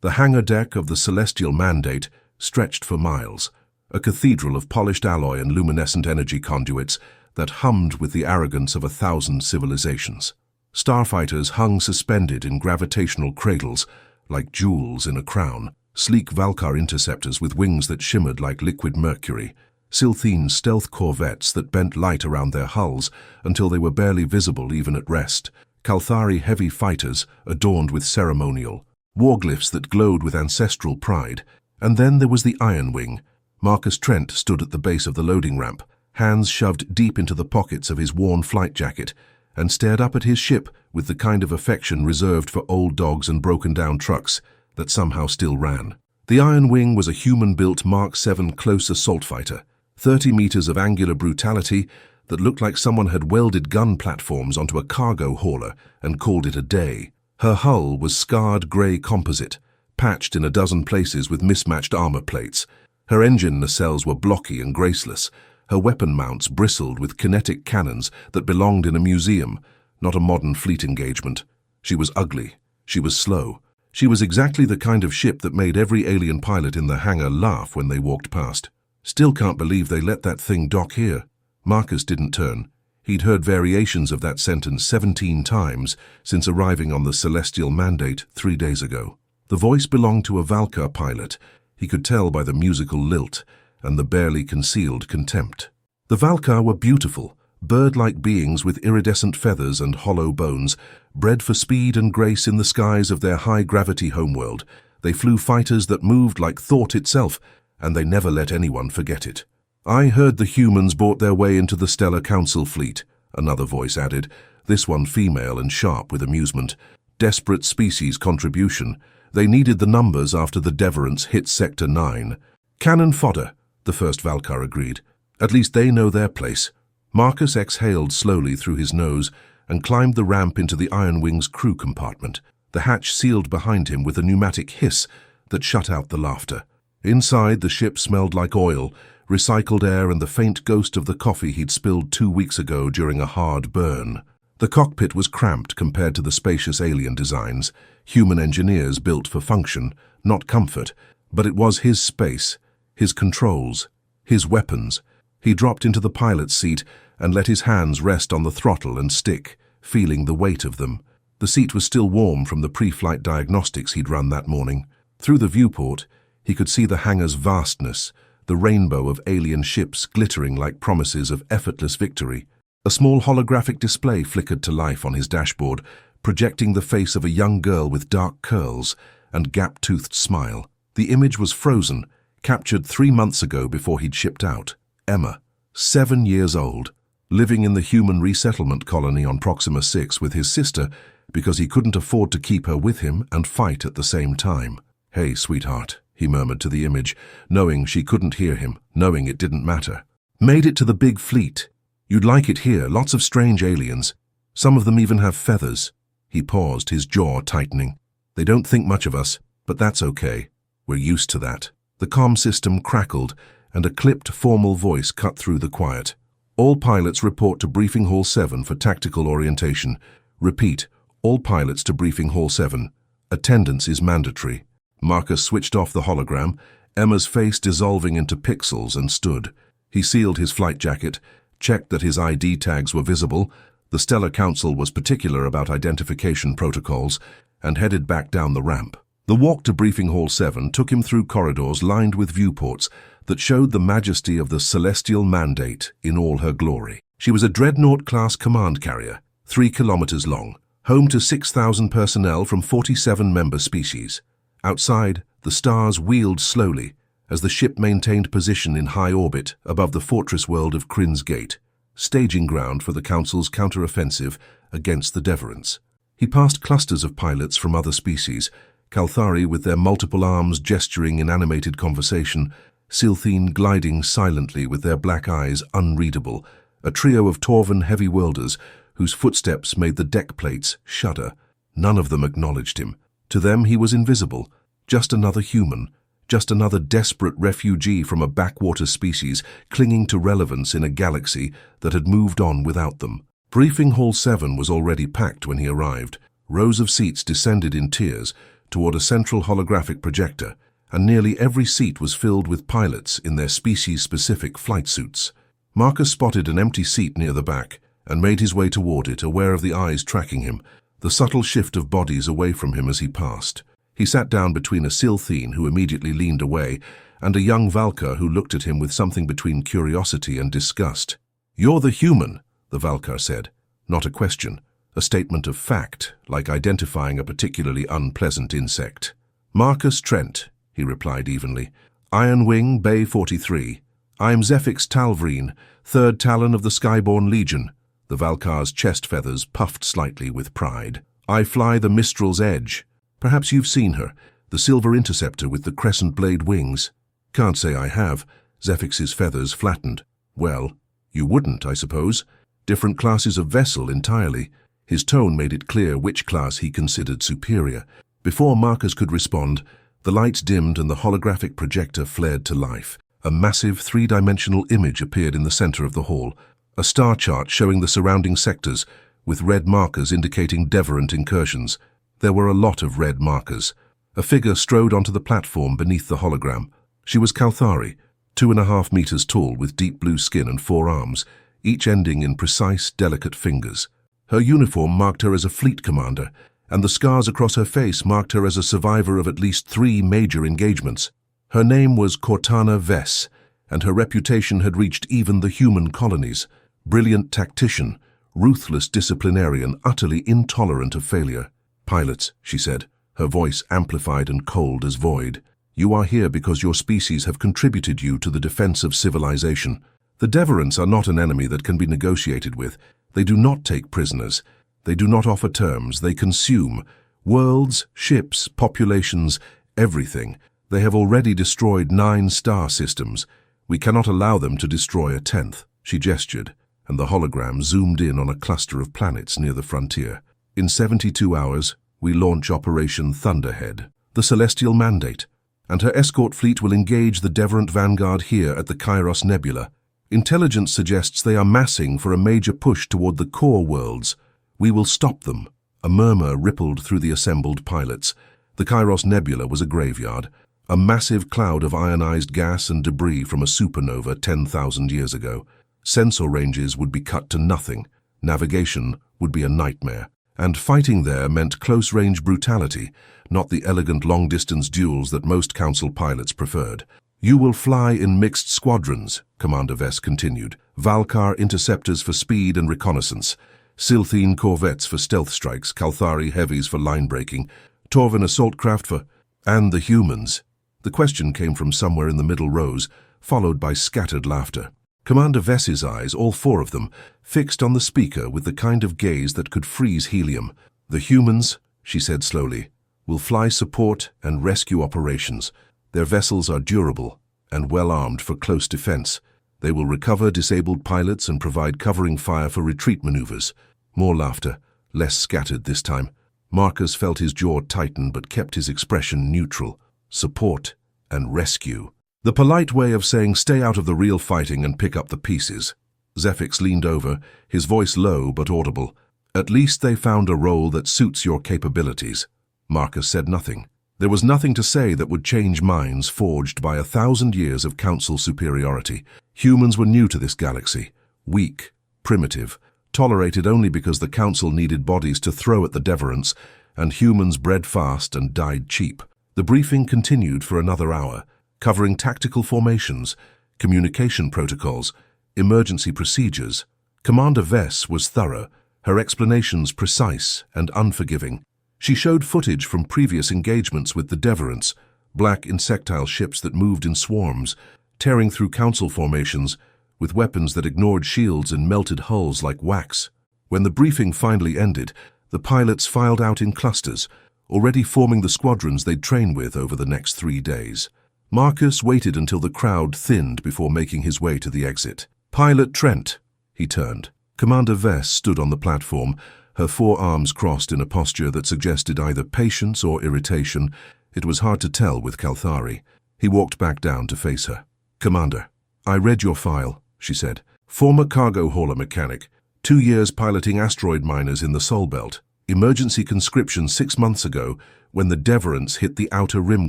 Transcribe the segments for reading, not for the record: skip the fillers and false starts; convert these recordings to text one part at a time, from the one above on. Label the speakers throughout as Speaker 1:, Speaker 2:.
Speaker 1: The hangar deck of the Celestial Mandate stretched for miles, a cathedral of polished alloy and luminescent energy conduits that hummed with the arrogance of 1,000 civilizations. Starfighters hung suspended in gravitational cradles, like jewels in a crown, sleek Valkar interceptors with wings that shimmered like liquid mercury, Silthene stealth corvettes that bent light around their hulls until they were barely visible even at rest, Kalthari heavy fighters adorned with ceremonial, warglyphs that glowed with ancestral pride, and then there was the Ironwing. Marcus Trent stood at the base of the loading ramp, hands shoved deep into the pockets of his worn flight jacket, and stared up at his ship with the kind of affection reserved for old dogs and broken-down trucks that somehow still ran. The Ironwing was a human-built Mark VII close assault fighter, 30 meters of angular brutality that looked like someone had welded gun platforms onto a cargo hauler and called it a day. Her hull was scarred grey composite, patched in a dozen places with mismatched armor plates. Her engine nacelles were blocky and graceless. Her weapon mounts bristled with kinetic cannons that belonged in a museum, not a modern fleet engagement. She was ugly. She was slow. She was exactly the kind of ship that made every alien pilot in the hangar laugh when they walked past. Still can't believe they let that thing dock here. Marcus didn't turn. He'd heard variations of that sentence 17 times since arriving on the Celestial Mandate 3 days ago. The voice belonged to a Valkar pilot. He could tell by the musical lilt and the barely concealed contempt. The Valkar were beautiful, bird-like beings with iridescent feathers and hollow bones, bred for speed and grace in the skies of their high-gravity homeworld. They flew fighters that moved like thought itself, and they never let anyone forget it. "I heard the humans bought their way into the Stellar Council fleet," another voice added, this one female and sharp with amusement. "Desperate species contribution. They needed the numbers after the Deverants hit Sector 9. "Cannon fodder," the first Valkar agreed. "At least they know their place." Marcus exhaled slowly through his nose and climbed the ramp into the Ironwing's crew compartment. The hatch sealed behind him with a pneumatic hiss that shut out the laughter. Inside, the ship smelled like oil, recycled air and the faint ghost of the coffee he'd spilled 2 weeks ago during a hard burn. The cockpit was cramped compared to the spacious alien designs, human engineers built for function, not comfort, but it was his space, his controls, his weapons. He dropped into the pilot's seat and let his hands rest on the throttle and stick, feeling the weight of them. The seat was still warm from the pre-flight diagnostics he'd run that morning. Through the viewport, he could see the hangar's vastness, the rainbow of alien ships glittering like promises of effortless victory. A small holographic display flickered to life on his dashboard, projecting the face of a young girl with dark curls and gap-toothed smile. The image was frozen, captured 3 months ago before he'd shipped out. Emma, 7 years old, living in the human resettlement colony on Proxima 6 with his sister because he couldn't afford to keep her with him and fight at the same time. "Hey, sweetheart," he murmured to the image, knowing she couldn't hear him, knowing it didn't matter. "Made it to the big fleet. You'd like it here, lots of strange aliens. Some of them even have feathers." He paused, his jaw tightening. "They don't think much of us, but that's okay. We're used to that." The comm system crackled, and a clipped, formal voice cut through the quiet. "All pilots report to Briefing Hall 7 for tactical orientation. Repeat, all pilots to Briefing Hall 7. Attendance is mandatory." Marcus switched off the hologram, Emma's face dissolving into pixels, and stood. He sealed his flight jacket, checked that his ID tags were visible, the Stellar Council was particular about identification protocols, and headed back down the ramp. The walk to Briefing Hall 7 took him through corridors lined with viewports that showed the majesty of the Celestial Mandate in all her glory. She was a Dreadnought-class command carrier, 3 kilometers long, home to 6,000 personnel from 47 member species. Outside, the stars wheeled slowly as the ship maintained position in high orbit above the fortress world of Kryn's Gate, staging ground for the Council's counter-offensive against the Deverants. He passed clusters of pilots from other species, Kalthari with their multiple arms gesturing in animated conversation, Silthene gliding silently with their black eyes unreadable, a trio of Torvan heavy worlders whose footsteps made the deck plates shudder. None of them acknowledged him. To them he was invisible, just another human, just another desperate refugee from a backwater species clinging to relevance in a galaxy that had moved on without them. Briefing Hall 7 was already packed when he arrived. Rows of seats descended in tiers, toward a central holographic projector, and nearly every seat was filled with pilots in their species-specific flight suits. Marcus spotted an empty seat near the back and made his way toward it, aware of the eyes tracking him, the subtle shift of bodies away from him as he passed. He sat down between a Silthene who immediately leaned away and a young Valkar who looked at him with something between curiosity and disgust. "You're the human," the Valkar said. Not a question, a statement of fact, like identifying a particularly unpleasant insect. "Marcus Trent," he replied evenly. "Ironwing, Bay 43. I'm Zephix Talvreen, 3rd Talon of the Skyborn Legion." The Valkar's chest feathers puffed slightly with pride. "I fly the Mistral's Edge. Perhaps you've seen her, the silver interceptor with the crescent blade wings." "Can't say I have." Zephix's feathers flattened. "Well, you wouldn't, I suppose. Different classes of vessel entirely." His tone made it clear which class he considered superior. Before Marcus could respond, the lights dimmed and the holographic projector flared to life. A massive three-dimensional image appeared in the center of the hall, a star chart showing the surrounding sectors, with red markers indicating Deverant incursions. There were a lot of red markers. A figure strode onto the platform beneath the hologram. She was Kalthari, 2.5 meters tall with deep blue skin and 4 arms, each ending in precise, delicate fingers. Her uniform marked her as a fleet commander, and the scars across her face marked her as a survivor of at least 3 major engagements. Her name was Cortana Vess, and her reputation had reached even the human colonies. Brilliant tactician, ruthless disciplinarian, utterly intolerant of failure. "Pilots," she said, her voice amplified and cold as void. "You are here because your species have contributed you to the defense of civilization. The Deverants are not an enemy that can be negotiated with. They do not take prisoners. They do not offer terms. They consume. Worlds, ships, populations, everything. They have already destroyed 9 star systems. We cannot allow them to destroy a 10th. She gestured, and the hologram zoomed in on a cluster of planets near the frontier. "In 72 hours, we launch Operation Thunderhead, the Celestial Mandate, and her escort fleet will engage the Deverant vanguard here at the Kyros Nebula. Intelligence suggests they are massing for a major push toward the core worlds. We will stop them." A murmur rippled through the assembled pilots. The Kyros Nebula was a graveyard, a massive cloud of ionized gas and debris from a supernova 10,000 years ago. Sensor ranges would be cut to nothing. Navigation would be a nightmare. And fighting there meant close-range brutality, not the elegant long-distance duels that most Council pilots preferred. "You will fly in mixed squadrons," Commander Vess continued. "Valkar interceptors for speed and reconnaissance, Silthene corvettes for stealth strikes, Kalthari heavies for line-breaking, Torvin assault craft for... and the humans." The question came from somewhere in the middle rows, followed by scattered laughter. Commander Vess's eyes, all 4 of them, fixed on the speaker with the kind of gaze that could freeze helium. "The humans," she said slowly, "will fly support and rescue operations. Their vessels are durable and well-armed for close defense. They will recover disabled pilots and provide covering fire for retreat maneuvers." More laughter, less scattered this time. Marcus felt his jaw tighten but kept his expression neutral. Support and rescue. The polite way of saying stay out of the real fighting and pick up the pieces. Zephix leaned over, his voice low but audible. "At least they found a role that suits your capabilities." Marcus said nothing. There was nothing to say that would change minds forged by 1,000 years of Council superiority. Humans were new to this galaxy, weak, primitive, tolerated only because the Council needed bodies to throw at the Deverants, and humans bred fast and died cheap. The briefing continued for another hour, covering tactical formations, communication protocols, emergency procedures. Commander Vess was thorough, her explanations precise and unforgiving. She showed footage from previous engagements with the Deverants, black insectile ships that moved in swarms, tearing through Council formations, with weapons that ignored shields and melted hulls like wax. When the briefing finally ended, the pilots filed out in clusters, already forming the squadrons they'd train with over the next 3 days. Marcus waited until the crowd thinned before making his way to the exit. "Pilot Trent," he turned. Commander Vess stood on the platform, her 4 arms crossed in a posture that suggested either patience or irritation. It was hard to tell with Kalthari. He walked back down to face her. "Commander, I read your file," she said. "Former cargo hauler mechanic, 2 years piloting asteroid miners in the Sol Belt. Emergency conscription 6 months ago, when the Deverants hit the Outer Rim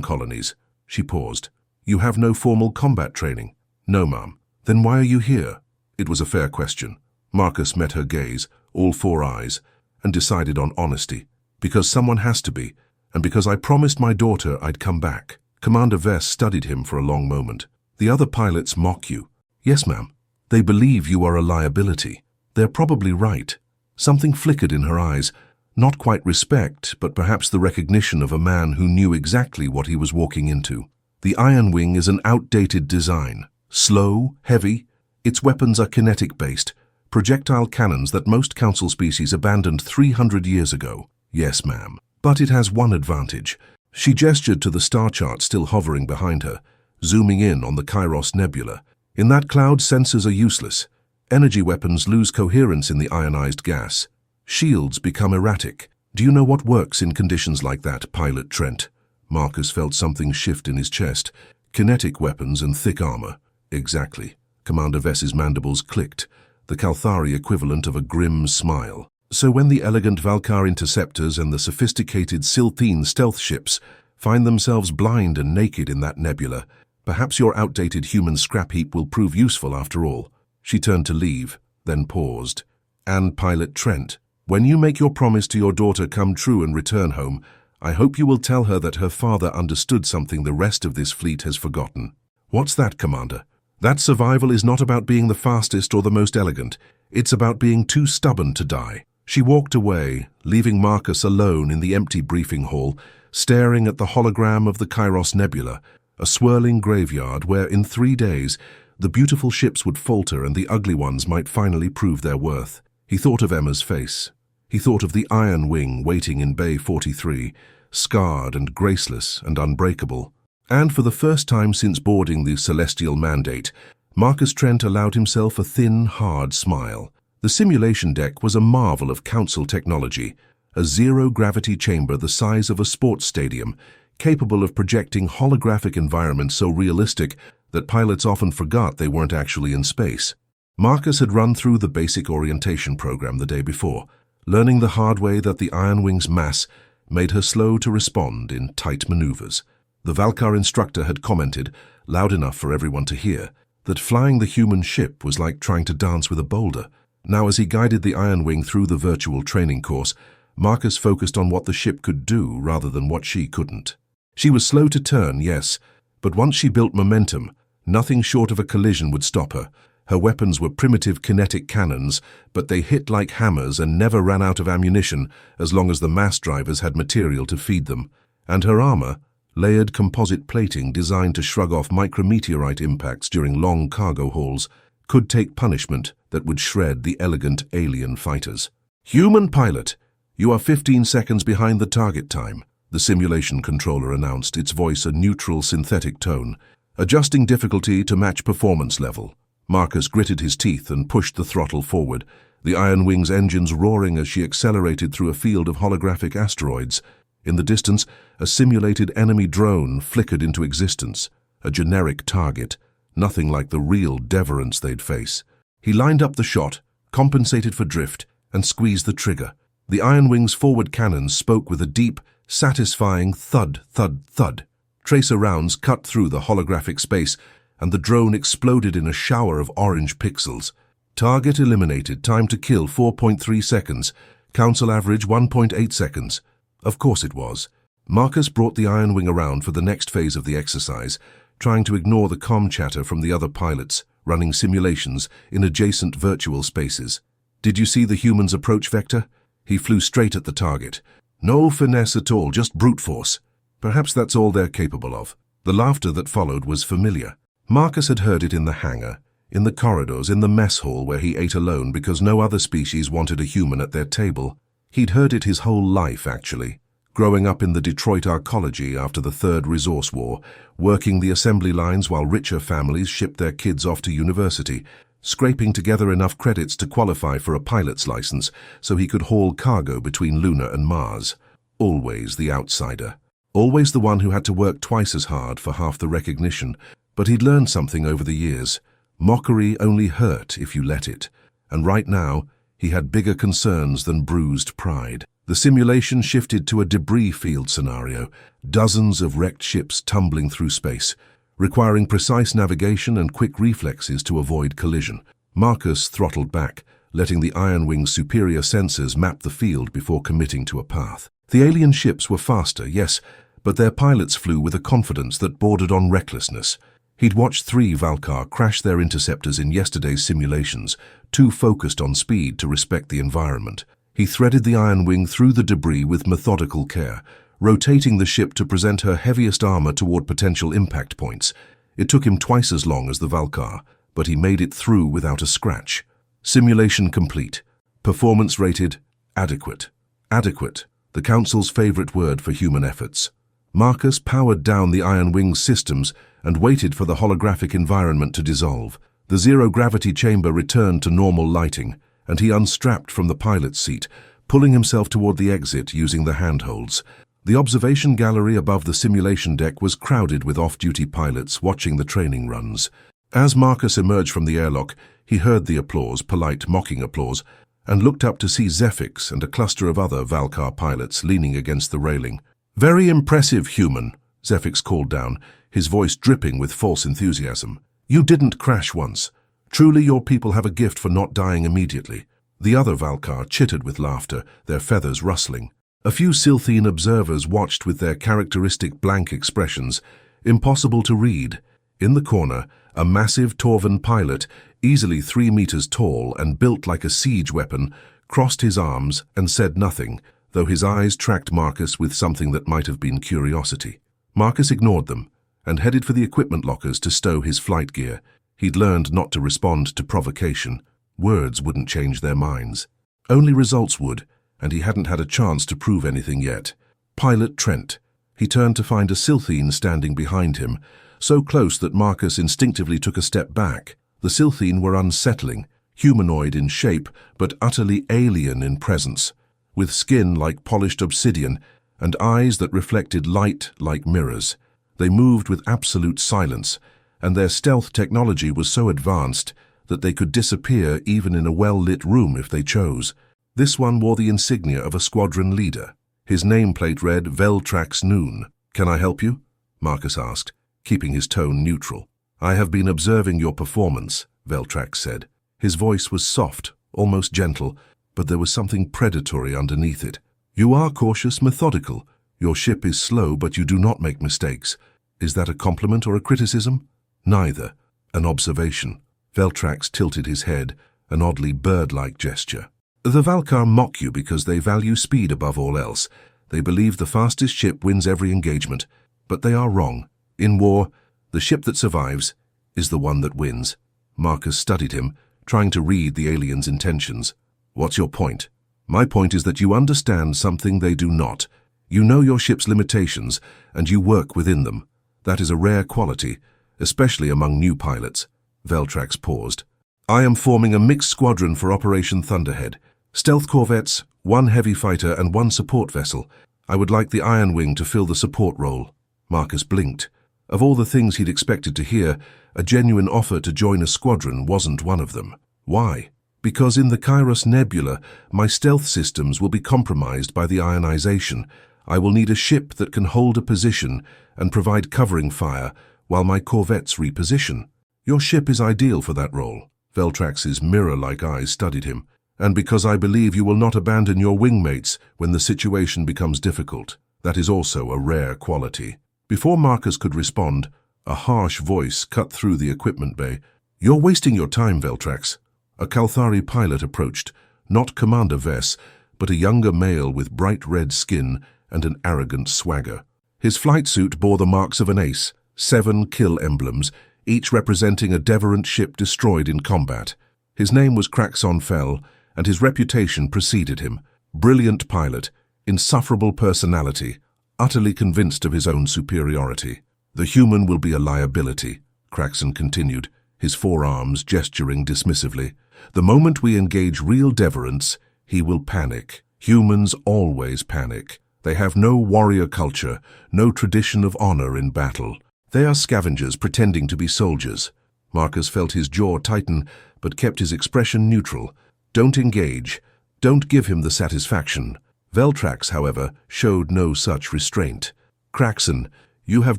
Speaker 1: colonies. She paused. You have no formal combat training? No, ma'am. Then why are you here? It was a fair question. Marcus met her gaze, all four eyes, and decided on honesty. Because someone has to be, and because I promised my daughter I'd come back. Commander Vess studied him for a long moment. The other pilots mock you. Yes, ma'am. They believe you are a liability. They're probably right. Something flickered in her eyes. Not quite respect, but perhaps the recognition of a man who knew exactly what he was walking into. The Ironwing is an outdated design. Slow, heavy. Its weapons are kinetic-based, projectile cannons that most Council species abandoned 300 years ago. Yes, ma'am. But it has one advantage. She gestured to the star chart still hovering behind her, zooming in on the Kyros Nebula. In that cloud, sensors are useless. Energy weapons lose coherence in the ionized gas. Shields become erratic. Do you know what works in conditions like that, Pilot Trent? Marcus felt something shift in his chest. Kinetic weapons and thick armor. Exactly. Commander Vess's mandibles clicked, the Kalthari equivalent of a grim smile. So when the elegant Valkar interceptors and the sophisticated Silthene stealth ships find themselves blind and naked in that nebula, perhaps your outdated human scrap heap will prove useful after all. She turned to leave, then paused. And Pilot Trent, when you make your promise to your daughter come true and return home, I hope you will tell her that her father understood something the rest of this fleet has forgotten. What's that, Commander? That survival is not about being the fastest or the most elegant. It's about being too stubborn to die. She walked away, leaving Marcus alone in the empty briefing hall, staring at the hologram of the Kyros Nebula, a swirling graveyard where, in 3 days, the beautiful ships would falter and the ugly ones might finally prove their worth. He thought of Emma's face. He thought of the Ironwing waiting in Bay 43, scarred and graceless and unbreakable. And for the first time since boarding the Celestial Mandate, Marcus Trent allowed himself a thin, hard smile. The simulation deck was a marvel of Council technology, a zero-gravity chamber the size of a sports stadium, capable of projecting holographic environments so realistic that pilots often forgot they weren't actually in space. Marcus had run through the basic orientation program the day before, learning the hard way that the Ironwing's mass made her slow to respond in tight maneuvers. The Valkar instructor had commented, loud enough for everyone to hear, that flying the human ship was like trying to dance with a boulder. Now, as he guided the Ironwing through the virtual training course, Marcus focused on what the ship could do rather than what she couldn't. She was slow to turn, yes, but once she built momentum, nothing short of a collision would stop her. Her weapons were primitive kinetic cannons, but they hit like hammers and never ran out of ammunition as long as the mass drivers had material to feed them. And her armor, layered composite plating designed to shrug off micrometeorite impacts during long cargo hauls, could take punishment that would shred the elegant alien fighters. "Human pilot, you are 15 seconds behind the target time," the simulation controller announced, its voice a neutral synthetic tone, adjusting difficulty to match performance level. Marcus gritted his teeth and pushed the throttle forward, the Ironwing's engines roaring as she accelerated through a field of holographic asteroids. In the distance, a simulated enemy drone flickered into existence, a generic target, nothing like the real Deverants they'd face. He lined up the shot, compensated for drift, and squeezed the trigger. The Ironwing's forward cannons spoke with a deep, satisfying thud, thud, thud. Tracer rounds cut through the holographic space, and the drone exploded in a shower of orange pixels. Target eliminated, time to kill 4.3 seconds, Council average 1.8 seconds. Of course it was. Marcus brought the Ironwing around for the next phase of the exercise, trying to ignore the comm chatter from the other pilots, running simulations in adjacent virtual spaces. "Did you see the human's approach vector?" He flew straight at the target. "No finesse at all, just brute force." Perhaps that's all they're capable of. The laughter that followed was familiar. Marcus had heard it in the hangar, in the corridors, in the mess hall where he ate alone because no other species wanted a human at their table. He'd heard it his whole life, actually. Growing up in the Detroit arcology after the Third Resource War, working the assembly lines while richer families shipped their kids off to university, scraping together enough credits to qualify for a pilot's license so he could haul cargo between Luna and Mars. Always the outsider. Always the one who had to work twice as hard for half the recognition. But he'd learned something over the years. Mockery only hurt if you let it. And right now, he had bigger concerns than bruised pride. The simulation shifted to a debris field scenario, dozens of wrecked ships tumbling through space, requiring precise navigation and quick reflexes to avoid collision. Marcus throttled back, letting the Ironwing's superior sensors map the field before committing to a path. The alien ships were faster, yes, but their pilots flew with a confidence that bordered on recklessness. He'd watched 3 Valkar crash their interceptors in yesterday's simulations, too focused on speed to respect the environment. He threaded the Ironwing through the debris with methodical care, rotating the ship to present her heaviest armor toward potential impact points. It took him twice as long as the Valkar, but he made it through without a scratch. Simulation complete. Performance rated adequate. Adequate, the Council's favorite word for human efforts. Marcus powered down the Ironwing's systems and waited for the holographic environment to dissolve. The zero-gravity chamber returned to normal lighting, and he unstrapped from the pilot's seat, pulling himself toward the exit using the handholds. The observation gallery above the simulation deck was crowded with off-duty pilots watching the training runs. As Marcus emerged from the airlock, he heard the applause, polite, mocking applause, and looked up to see Zephyx and a cluster of other Valkar pilots leaning against the railing. "Very impressive, human," Zephyx called down, his voice dripping with false enthusiasm. "You didn't crash once. Truly your people have a gift for not dying immediately." The other Valkar chittered with laughter, their feathers rustling. A few Silthene observers watched with their characteristic blank expressions, impossible to read. In the corner, a massive Torvan pilot, easily 3 meters tall and built like a siege weapon, crossed his arms and said nothing, though his eyes tracked Marcus with something that might have been curiosity. Marcus ignored them and headed for the equipment lockers to stow his flight gear. He'd learned not to respond to provocation. Words wouldn't change their minds. Only results would, and he hadn't had a chance to prove anything yet. Pilot Trent. He turned to find a Silthene standing behind him, so close that Marcus instinctively took a step back. The Silthene were unsettling, humanoid in shape, but utterly alien in presence, with skin like polished obsidian and eyes that reflected light like mirrors. They moved with absolute silence, and their stealth technology was so advanced that they could disappear even in a well-lit room if they chose. This one wore the insignia of a squadron leader. His nameplate read Veltrax Noon. "Can I help you?" Marcus asked, keeping his tone neutral. "I have been observing your performance," Veltrax said. His voice was soft, almost gentle, but there was something predatory underneath it. "You are cautious, methodical. Your ship is slow, but you do not make mistakes. Is that a compliment or a criticism?" "Neither. An observation." Veltrax tilted his head, an oddly bird-like gesture. "The Valkar mock you because they value speed above all else. They believe the fastest ship wins every engagement, but they are wrong. In war, the ship that survives is the one that wins." Marcus studied him, trying to read the alien's intentions. "What's your point?" "My point is that you understand something they do not. You know your ship's limitations, and you work within them. That is a rare quality, especially among new pilots." Veltrax paused. "I am forming a mixed squadron for Operation Thunderhead. Stealth corvettes, 1 heavy fighter, and 1 support vessel. I would like the Ironwing to fill the support role." Marcus blinked. Of all the things he'd expected to hear, a genuine offer to join a squadron wasn't one of them. Why? "Because in the Kyros Nebula, my stealth systems will be compromised by the ionization. I will need a ship that can hold a position and provide covering fire while my corvettes reposition." "Your ship is ideal for that role." Veltrax's mirror-like eyes studied him. "And because I believe you will not abandon your wingmates when the situation becomes difficult. That is also a rare quality." Before Marcus could respond, a harsh voice cut through the equipment bay. "You're wasting your time, Veltrax." A Kalthari pilot approached, not Commander Vess, but a younger male with bright red skin and an arrogant swagger. His flight suit bore the marks of an ace, 7 kill emblems, each representing a Deverant ship destroyed in combat. His name was Kraxon Fell, and his reputation preceded him. Brilliant pilot, insufferable personality, utterly convinced of his own superiority. "The human will be a liability," Kraxon continued, his forearms gesturing dismissively. "The moment we engage real Deverants, he will panic. Humans always panic. They have no warrior culture, no tradition of honor in battle. They are scavengers pretending to be soldiers." Marcus felt his jaw tighten, but kept his expression neutral. "Don't engage. Don't give him the satisfaction." Veltrax, however, showed no such restraint. "Kraxon, you have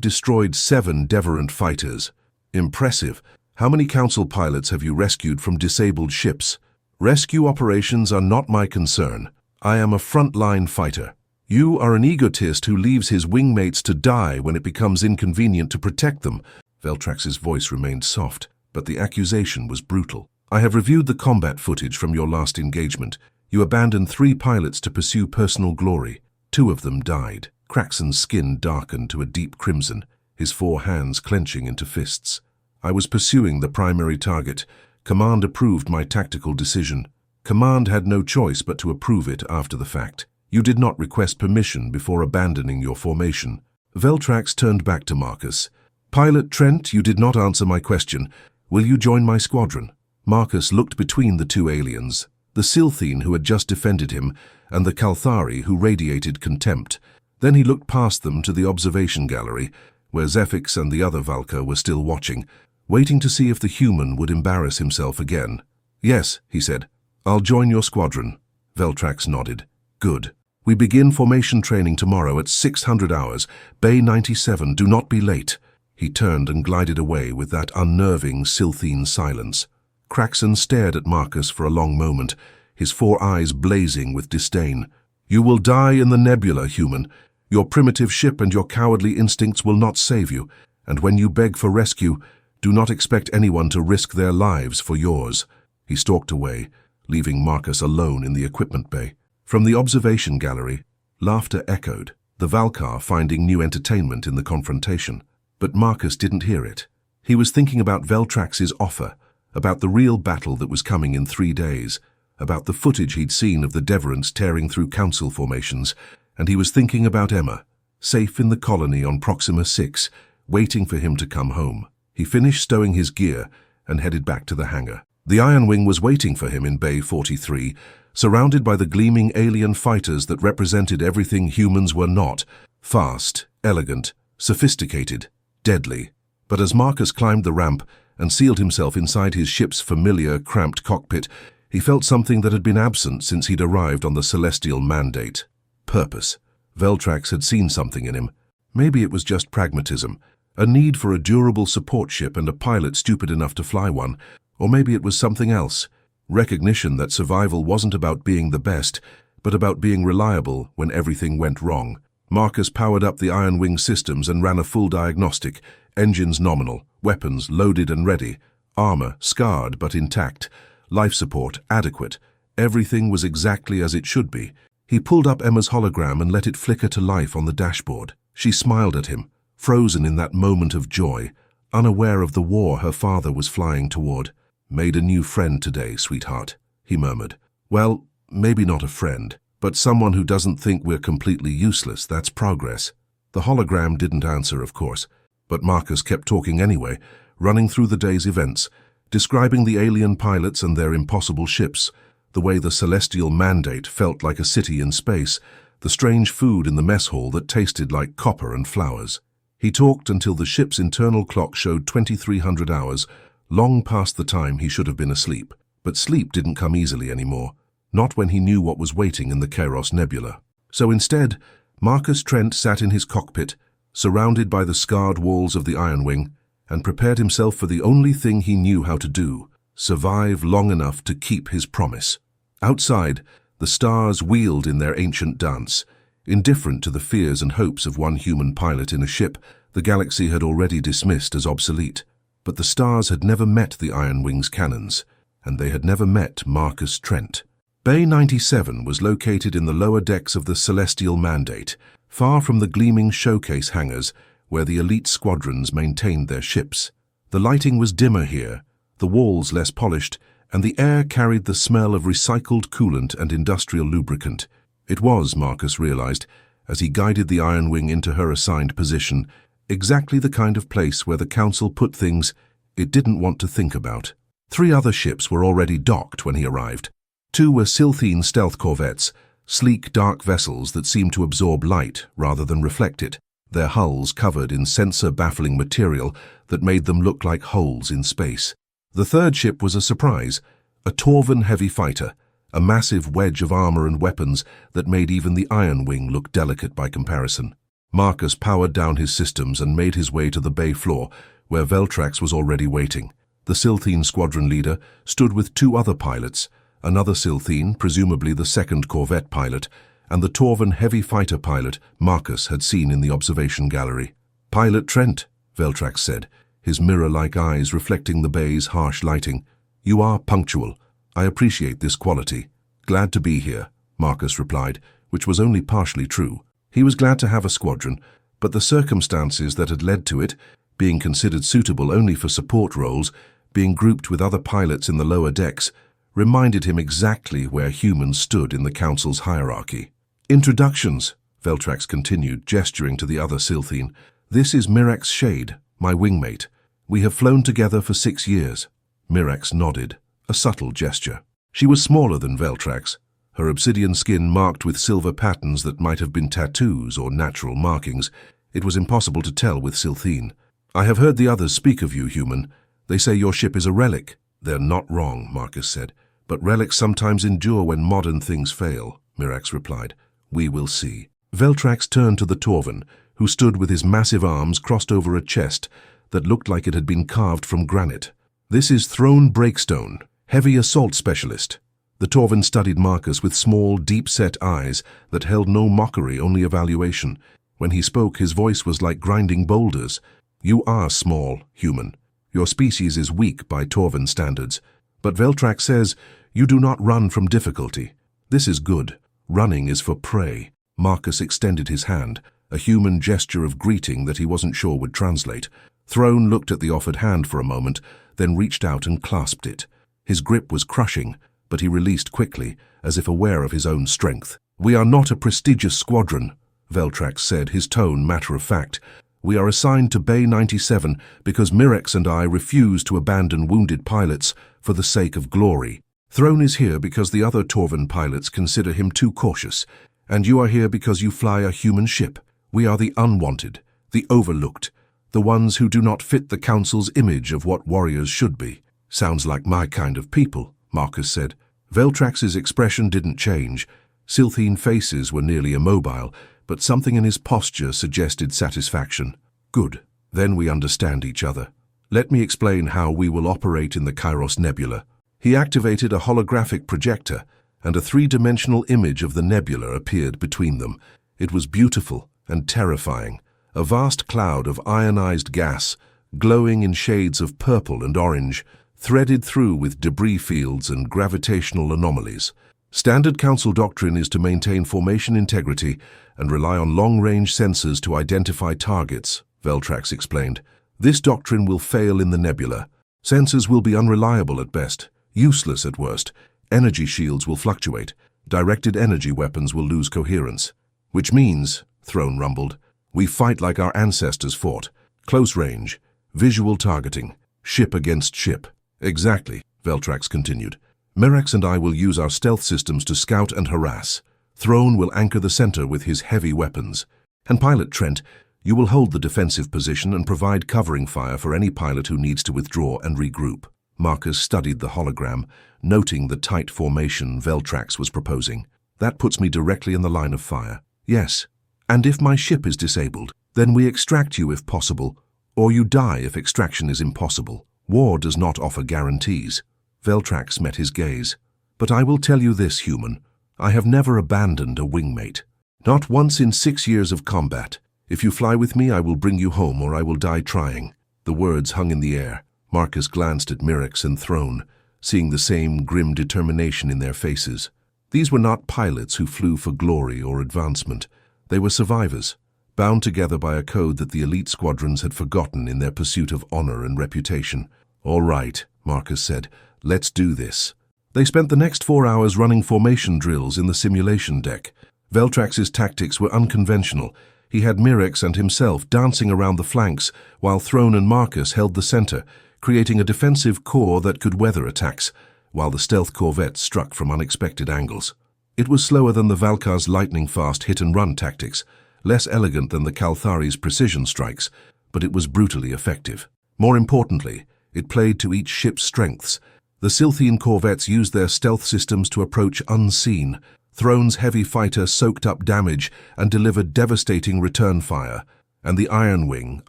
Speaker 1: destroyed 7 Deverant fighters. Impressive. How many Council pilots have you rescued from disabled ships? Rescue operations are not my concern. I am a frontline fighter. You are an egotist who leaves his wingmates to die when it becomes inconvenient to protect them." Veltrax's voice remained soft, but the accusation was brutal. "I have reviewed the combat footage from your last engagement. You abandoned 3 pilots to pursue personal glory. 2 of them died." Kraxon's skin darkened to a deep crimson, his 4 hands clenching into fists. "I was pursuing the primary target. Command approved my tactical decision. Command had no choice but to approve it after the fact. You did not request permission before abandoning your formation." Veltrax turned back to Marcus. "Pilot Trent, you did not answer my question. Will you join my squadron?" Marcus looked between the 2 aliens, the Silthene who had just defended him, and the Kalthari who radiated contempt. Then he looked past them to the observation gallery, where Zephix and the other Valka were still watching, waiting to see if the human would embarrass himself again. "Yes," he said. "I'll join your squadron." Veltrax nodded. "Good. We begin formation training tomorrow at 600 hours. Bay 97, do not be late." He turned and glided away with that unnerving Silthene silence. Kraxon stared at Marcus for a long moment, his 4 eyes blazing with disdain. "You will die in the nebula, human. Your primitive ship and your cowardly instincts will not save you, and when you beg for rescue, do not expect anyone to risk their lives for yours." He stalked away, leaving Marcus alone in the equipment bay. From the observation gallery, laughter echoed, the Valkar finding new entertainment in the confrontation. But Marcus didn't hear it. He was thinking about Veltrax's offer, about the real battle that was coming in 3 days, about the footage he'd seen of the Deverants tearing through council formations, and he was thinking about Emma, safe in the colony on Proxima 6, waiting for him to come home. He finished stowing his gear and headed back to the hangar. The Ironwing was waiting for him in Bay 43, surrounded by the gleaming alien fighters that represented everything humans were not: fast, elegant, sophisticated, deadly. But as Marcus climbed the ramp and sealed himself inside his ship's familiar, cramped cockpit, he felt something that had been absent since he'd arrived on the Celestial Mandate. Purpose. Veltrax had seen something in him. Maybe it was just pragmatism, a need for a durable support ship and a pilot stupid enough to fly one, or maybe it was something else. Recognition that survival wasn't about being the best, but about being reliable when everything went wrong. Marcus powered up the Ironwing systems and ran a full diagnostic, engines nominal, weapons loaded and ready, armor scarred but intact, life support adequate. Everything was exactly as it should be. He pulled up Emma's hologram and let it flicker to life on the dashboard. She smiled at him, frozen in that moment of joy, unaware of the war her father was flying toward. "Made a new friend today, sweetheart," he murmured. "Well, maybe not a friend, but someone who doesn't think we're completely useless. That's progress." The hologram didn't answer, of course, but Marcus kept talking anyway, running through the day's events, describing the alien pilots and their impossible ships, the way the Celestial Mandate felt like a city in space, the strange food in the mess hall that tasted like copper and flowers. He talked until the ship's internal clock showed 2300 hours, long past the time he should have been asleep. But sleep didn't come easily anymore, not when he knew what was waiting in the Kyros Nebula. So instead, Marcus Trent sat in his cockpit, surrounded by the scarred walls of the Ironwing, and prepared himself for the only thing he knew how to do: survive long enough to keep his promise. Outside, the stars wheeled in their ancient dance. Indifferent to the fears and hopes of one human pilot in a ship the galaxy had already dismissed as obsolete. But the stars had never met the Ironwing's cannons, and they had never met Marcus Trent. Bay 97 was located in the lower decks of the Celestial Mandate, far from the gleaming showcase hangars where the elite squadrons maintained their ships. The lighting was dimmer here, the walls less polished, and the air carried the smell of recycled coolant and industrial lubricant. It was, Marcus realized, as he guided the Ironwing into her assigned position, exactly the kind of place where the Council put things it didn't want to think about. 3 other ships were already docked when he arrived. 2 were Silthene stealth corvettes, sleek dark vessels that seemed to absorb light rather than reflect it, their hulls covered in sensor-baffling material that made them look like holes in space. The 3rd ship was a surprise, a Torvan heavy fighter, a massive wedge of armor and weapons that made even the Ironwing look delicate by comparison. Marcus powered down his systems and made his way to the bay floor, where Veltrax was already waiting. The Silthene squadron leader stood with two other pilots, another Silthene, presumably the second corvette pilot, and the Torvan heavy fighter pilot Marcus had seen in the observation gallery. "Pilot Trent," Veltrax said, his mirror-like eyes reflecting the bay's harsh lighting. "You are punctual. I appreciate this quality." "Glad to be here," Marcus replied, which was only partially true. He was glad to have a squadron, but the circumstances that had led to it, being considered suitable only for support roles, being grouped with other pilots in the lower decks, reminded him exactly where humans stood in the Council's hierarchy. "Introductions," Veltrax continued, gesturing to the other Silthene. "This is Mirax Shade, my wingmate. We have flown together for 6 years." Mirax nodded, a subtle gesture. She was smaller than Veltrax, her obsidian skin marked with silver patterns that might have been tattoos or natural markings. It was impossible to tell with Silthene. "I have heard the others speak of you, human. They say your ship is a relic." "They're not wrong," Marcus said. "But relics sometimes endure when modern things fail," Mirax replied. "We will see." Veltrax turned to the Torvan, who stood with his massive arms crossed over a chest that looked like it had been carved from granite. "This is Throne Breakstone, heavy assault specialist." The Torvan studied Marcus with small, deep-set eyes that held no mockery, only evaluation. When he spoke, his voice was like grinding boulders. "You are small, human. Your species is weak by Torvan standards. But Veltrax says you do not run from difficulty. This is good. Running is for prey." Marcus extended his hand, a human gesture of greeting that he wasn't sure would translate. Throne looked at the offered hand for a moment, then reached out and clasped it. His grip was crushing, but he released quickly, as if aware of his own strength. "We are not a prestigious squadron," Veltrax said, his tone matter-of-fact. "We are assigned to Bay 97 because Mirax and I refuse to abandon wounded pilots for the sake of glory. Throne is here because the other Torvan pilots consider him too cautious, and you are here because you fly a human ship. We are the unwanted, the overlooked, the ones who do not fit the Council's image of what warriors should be." "Sounds like my kind of people," Marcus said. Veltrax's expression didn't change. Silthene faces were nearly immobile, but something in his posture suggested satisfaction. "Good. Then we understand each other. Let me explain how we will operate in the Kyros Nebula." He activated a holographic projector, and a three-dimensional image of the nebula appeared between them. It was beautiful and terrifying, a vast cloud of ionized gas, glowing in shades of purple and orange, threaded through with debris fields and gravitational anomalies. "Standard Council doctrine is to maintain formation integrity and rely on long-range sensors to identify targets," Veltrax explained. "This doctrine will fail in the nebula. Sensors will be unreliable at best, useless at worst. Energy shields will fluctuate. Directed energy weapons will lose coherence." "Which means," Throne rumbled, "we fight like our ancestors fought. Close range, visual targeting, ship against ship." "Exactly," Veltrax continued. "Mirax and I will use our stealth systems to scout and harass. Throne will anchor the center with his heavy weapons. And Pilot Trent, you will hold the defensive position and provide covering fire for any pilot who needs to withdraw and regroup." Marcus studied the hologram, noting the tight formation Veltrax was proposing. "That puts me directly in the line of fire." "Yes. And if my ship is disabled, then we extract you if possible, or you die if extraction is impossible. War does not offer guarantees." Veltrax met his gaze. "But I will tell you this, human. I have never abandoned a wingmate. Not once in 6 years of combat. If you fly with me, I will bring you home, or I will die trying." The words hung in the air. Marcus glanced at Mirax and Throne, seeing the same grim determination in their faces. These were not pilots who flew for glory or advancement. They were survivors, bound together by a code that the elite squadrons had forgotten in their pursuit of honor and reputation. "All right," Marcus said, "let's do this." They spent the next 4 hours running formation drills in the simulation deck. Veltrax's tactics were unconventional. He had Mirax and himself dancing around the flanks, while Throne and Marcus held the center, creating a defensive core that could weather attacks, while the stealth corvettes struck from unexpected angles. It was slower than the Valkar's lightning-fast hit-and-run tactics, less elegant than the Kalthari's precision strikes, but it was brutally effective. More importantly, it played to each ship's strengths. The Silthene corvettes used their stealth systems to approach unseen. Throne's heavy fighter soaked up damage and delivered devastating return fire, and the Ironwing,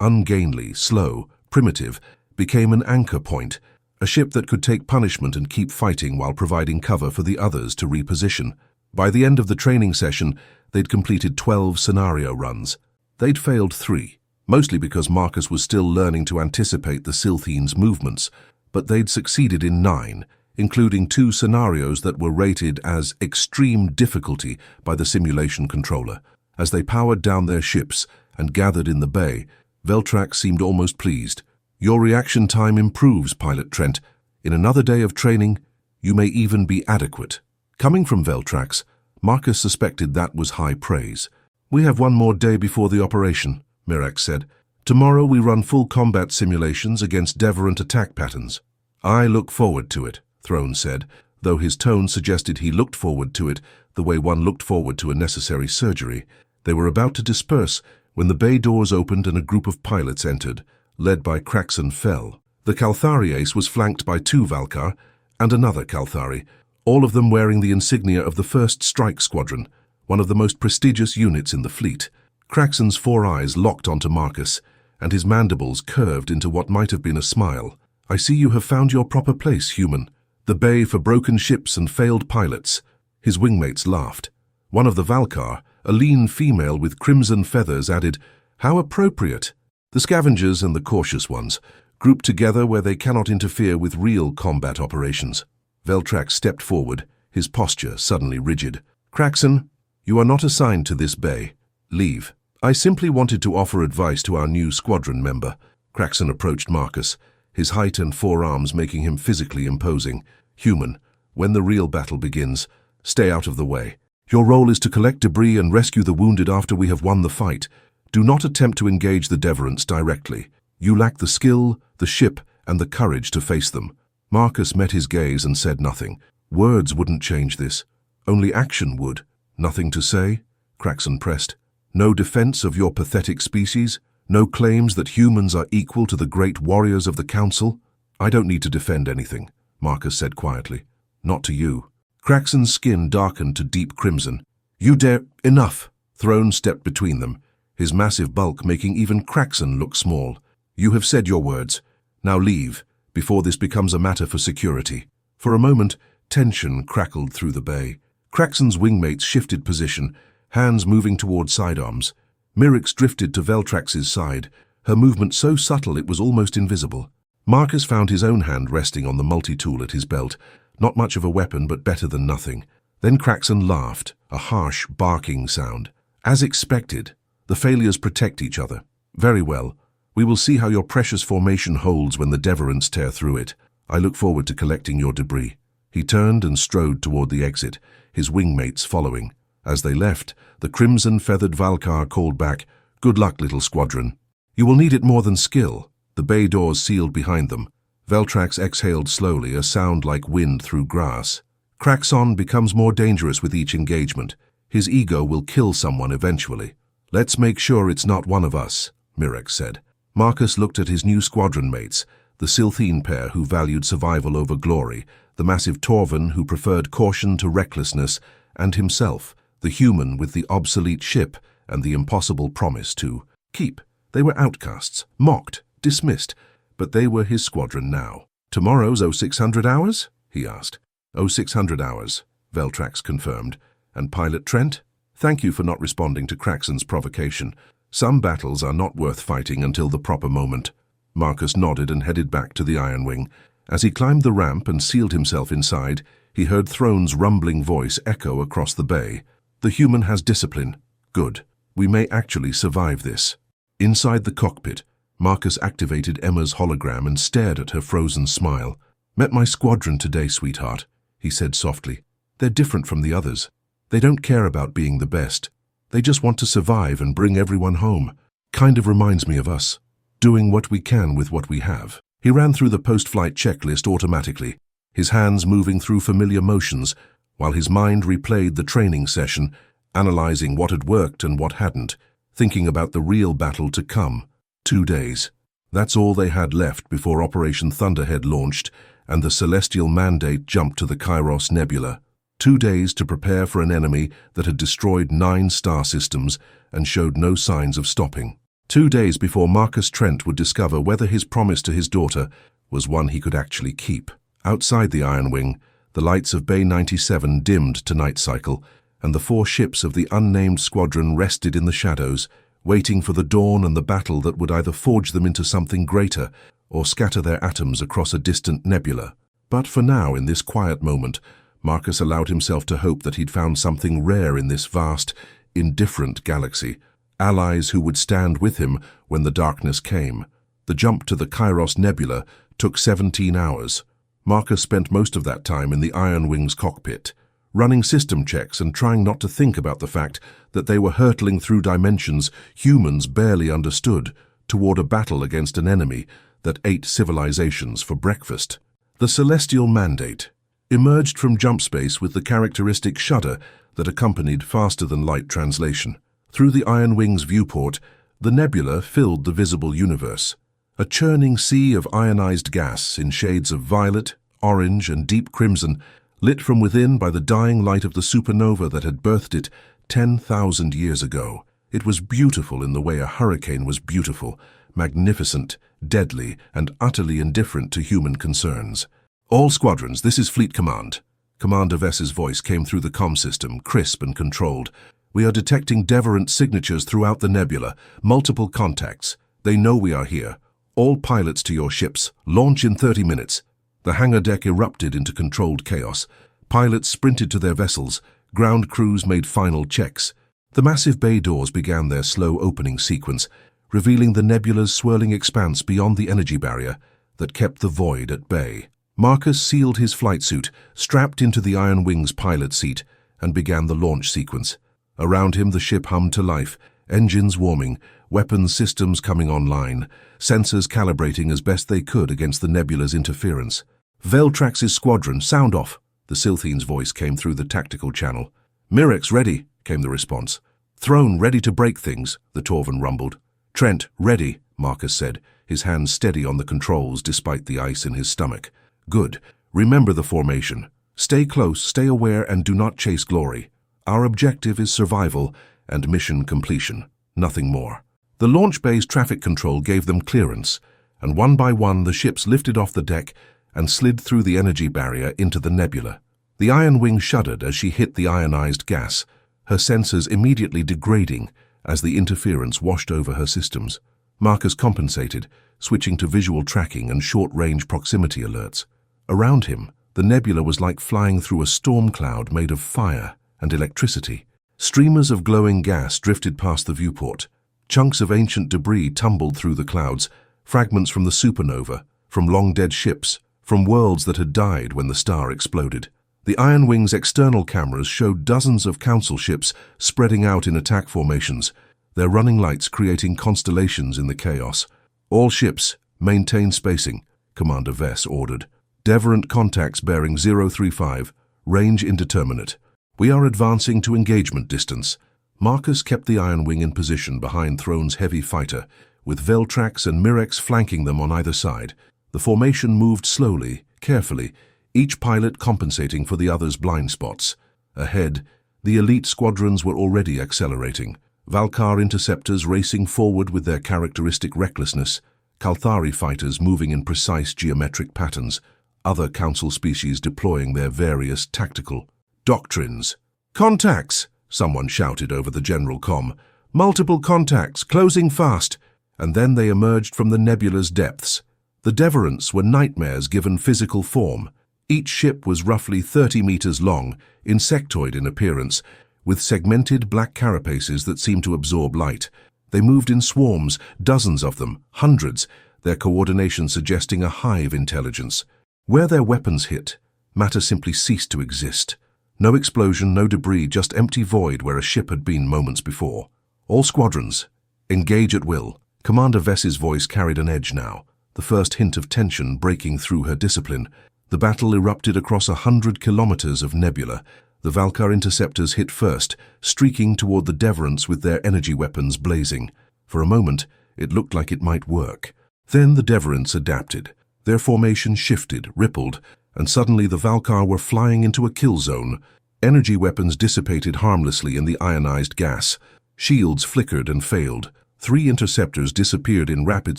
Speaker 1: ungainly, slow, primitive, became an anchor point, a ship that could take punishment and keep fighting while providing cover for the others to reposition. By the end of the training session, they'd completed 12 scenario runs. They'd failed 3, mostly because Marcus was still learning to anticipate the Silthene's movements, but they'd succeeded in 9, including 2 scenarios that were rated as extreme difficulty by the simulation controller. As they powered down their ships and gathered in the bay, Veltrax seemed almost pleased. "Your reaction time improves, Pilot Trent. In another day of training, you may even be adequate." Coming from Veltrax, Marcus suspected that was high praise. "We have one more day before the operation," Mirax said. "Tomorrow we run full combat simulations against deverant attack patterns." "I look forward to it," Throne said, though his tone suggested he looked forward to it the way one looked forward to a necessary surgery. They were about to disperse when the bay doors opened and a group of pilots entered, led by Kraxon Fell. The Kalthari ace was flanked by 2 Valkar and another Kalthari, all of them wearing the insignia of the 1st Strike Squadron, one of the most prestigious units in the fleet. Kraxon's 4 eyes locked onto Marcus, and his mandibles curved into what might have been a smile. "I see you have found your proper place, human. The bay for broken ships and failed pilots." His wingmates laughed. One of the Valkar, a lean female with crimson feathers, added, "How appropriate." The scavengers and the cautious ones, grouped together where they cannot interfere with real combat operations. Veltrax stepped forward, his posture suddenly rigid. "Kraxon, you are not assigned to this bay. Leave." "I simply wanted to offer advice to our new squadron member." Kraxon approached Marcus, his height and 4 arms making him physically imposing. "Human, when the real battle begins, stay out of the way. Your role is to collect debris and rescue the wounded after we have won the fight. Do not attempt to engage the deverants directly. You lack the skill, the ship, and the courage to face them." Marcus met his gaze and said nothing. Words wouldn't change this. Only action would. "Nothing to say?" Kraxon pressed. "No defense of your pathetic species? No claims that humans are equal to the great warriors of the Council?" "I don't need to defend anything," Marcus said quietly. "Not to you." Kraxon's skin darkened to deep crimson. "You dare—" "Enough!" Throne stepped between them, his massive bulk making even Kraxon look small. "You have said your words. Now leave, before this becomes a matter for security." For a moment, tension crackled through the bay. Kraxon's wingmates shifted position, hands moving toward sidearms. Mirax drifted to Veltrax's side, her movement so subtle it was almost invisible. Marcus found his own hand resting on the multi-tool at his belt. Not much of a weapon, but better than nothing. Then Kraxon laughed, a harsh, barking sound. "As expected, the failures protect each other. Very well. We will see how your precious formation holds when the deverants tear through it. I look forward to collecting your debris." He turned and strode toward the exit, his wingmates following. As they left, the crimson-feathered Valkar called back, "Good luck, little squadron." "You will need it more than skill." The bay doors sealed behind them. Veltrax exhaled slowly, a sound like wind through grass. Kraxon becomes more dangerous with each engagement. His ego will kill someone eventually. "Let's make sure it's not one of us," Mirax said. Marcus looked at his new squadron mates, the Silthene pair who valued survival over glory, the massive Torvan who preferred caution to recklessness, and himself, the human with the obsolete ship and the impossible promise to keep. They were outcasts, mocked, dismissed, but they were his squadron now. "Tomorrow's 0600 hours?" he asked. 0600 hours, Veltrax confirmed. "And Pilot Trent? Thank you for not responding to Kraxon's provocation. Some battles are not worth fighting until the proper moment." Marcus nodded and headed back to the Ironwing. As he climbed the ramp and sealed himself inside, he heard Throne's rumbling voice echo across the bay. "The human has discipline. Good. We may actually survive this." Inside the cockpit, Marcus activated Emma's hologram and stared at her frozen smile. "Met my squadron today, sweetheart," he said softly. "They're different from the others. They don't care about being the best. They just want to survive and bring everyone home. Kind of reminds me of us, doing what we can with what we have." He ran through the post-flight checklist automatically, his hands moving through familiar motions, while his mind replayed the training session, analyzing what had worked and what hadn't, thinking about the real battle to come. 2 days. That's all they had left before Operation Thunderhead launched, and the celestial mandate jumped to the Kyros Nebula. 2 days to prepare for an enemy that had destroyed 9 star systems and showed no signs of stopping. 2 days before Marcus Trent would discover whether his promise to his daughter was one he could actually keep. Outside the Ironwing, the lights of Bay 97 dimmed to night cycle, and the 4 ships of the unnamed squadron rested in the shadows, waiting for the dawn and the battle that would either forge them into something greater or scatter their atoms across a distant nebula. But for now, in this quiet moment, Marcus allowed himself to hope that he'd found something rare in this vast, indifferent galaxy, allies who would stand with him when the darkness came. The jump to the Kyros Nebula took 17 hours. Marcus spent most of that time in the Ironwing's cockpit, running system checks and trying not to think about the fact that they were hurtling through dimensions humans barely understood toward a battle against an enemy that ate civilizations for breakfast. The celestial mandate emerged from jump space with the characteristic shudder that accompanied faster-than-light translation. Through the Ironwing's viewport, the nebula filled the visible universe. A churning sea of ionized gas in shades of violet, orange, and deep crimson, lit from within by the dying light of the supernova that had birthed it 10,000 years ago. It was beautiful in the way a hurricane was beautiful, magnificent, deadly, and utterly indifferent to human concerns. "All squadrons, this is Fleet Command." Commander Vess's voice came through the comm system, crisp and controlled. "We are detecting deverant signatures throughout the nebula, multiple contacts. They know we are here. All pilots to your ships. Launch in 30 minutes. The hangar deck erupted into controlled chaos. Pilots sprinted to their vessels. Ground crews made final checks. The massive bay doors began their slow opening sequence, revealing the nebula's swirling expanse beyond the energy barrier that kept the void at bay. Marcus sealed his flight suit, strapped into the Ironwing's pilot seat, and began the launch sequence. Around him the ship hummed to life, engines warming, weapons systems coming online, sensors calibrating as best they could against the nebula's interference. "Veltrax's squadron, sound off," the Silthine's voice came through the tactical channel. "Mirex ready," came the response. "Throne ready to break things," the Torvan rumbled. "Trent ready," Marcus said, his hands steady on the controls despite the ice in his stomach. "Good. Remember the formation. Stay close, stay aware, and do not chase glory. Our objective is survival and mission completion, nothing more." The launch bay's traffic control gave them clearance, and one by one the ships lifted off the deck and slid through the energy barrier into the nebula. The Ironwing shuddered as she hit the ionized gas, her sensors immediately degrading as the interference washed over her systems. Marcus compensated, switching to visual tracking and short-range proximity alerts. Around him, the nebula was like flying through a storm cloud made of fire and electricity. Streamers of glowing gas drifted past the viewport. Chunks of ancient debris tumbled through the clouds, fragments from the supernova, from long-dead ships, from worlds that had died when the star exploded. The Ironwing's external cameras showed dozens of council ships spreading out in attack formations, their running lights creating constellations in the chaos. "All ships, maintain spacing," Commander Vess ordered. "Deverant contacts bearing 035, range indeterminate. We are advancing to engagement distance." Marcus kept the Ironwing in position behind Throne's heavy fighter, with Veltrax and Mirex flanking them on either side. The formation moved slowly, carefully, each pilot compensating for the other's blind spots. Ahead, the elite squadrons were already accelerating. Valkar interceptors racing forward with their characteristic recklessness, Kalthari fighters moving in precise geometric patterns, other council species deploying their various tactical doctrines. "Contacts!" someone shouted over the general comm. "Multiple contacts, closing fast!" And then they emerged from the nebula's depths. The Deverants were nightmares given physical form. Each ship was roughly 30 meters long, insectoid in appearance, with segmented black carapaces that seemed to absorb light. They moved in swarms, dozens of them, hundreds, their coordination suggesting a hive intelligence. Where their weapons hit, matter simply ceased to exist. No explosion, no debris, just empty void where a ship had been moments before. "All squadrons, engage at will." Commander Vess's voice carried an edge now, the first hint of tension breaking through her discipline. The battle erupted across 100 kilometers of nebula. The Valkar interceptors hit first, streaking toward the Deverants with their energy weapons blazing. For a moment, it looked like it might work. Then the Deverants adapted. Their formation shifted, rippled, and suddenly the Valkar were flying into a kill zone. Energy weapons dissipated harmlessly in the ionized gas. Shields flickered and failed. 3 interceptors disappeared in rapid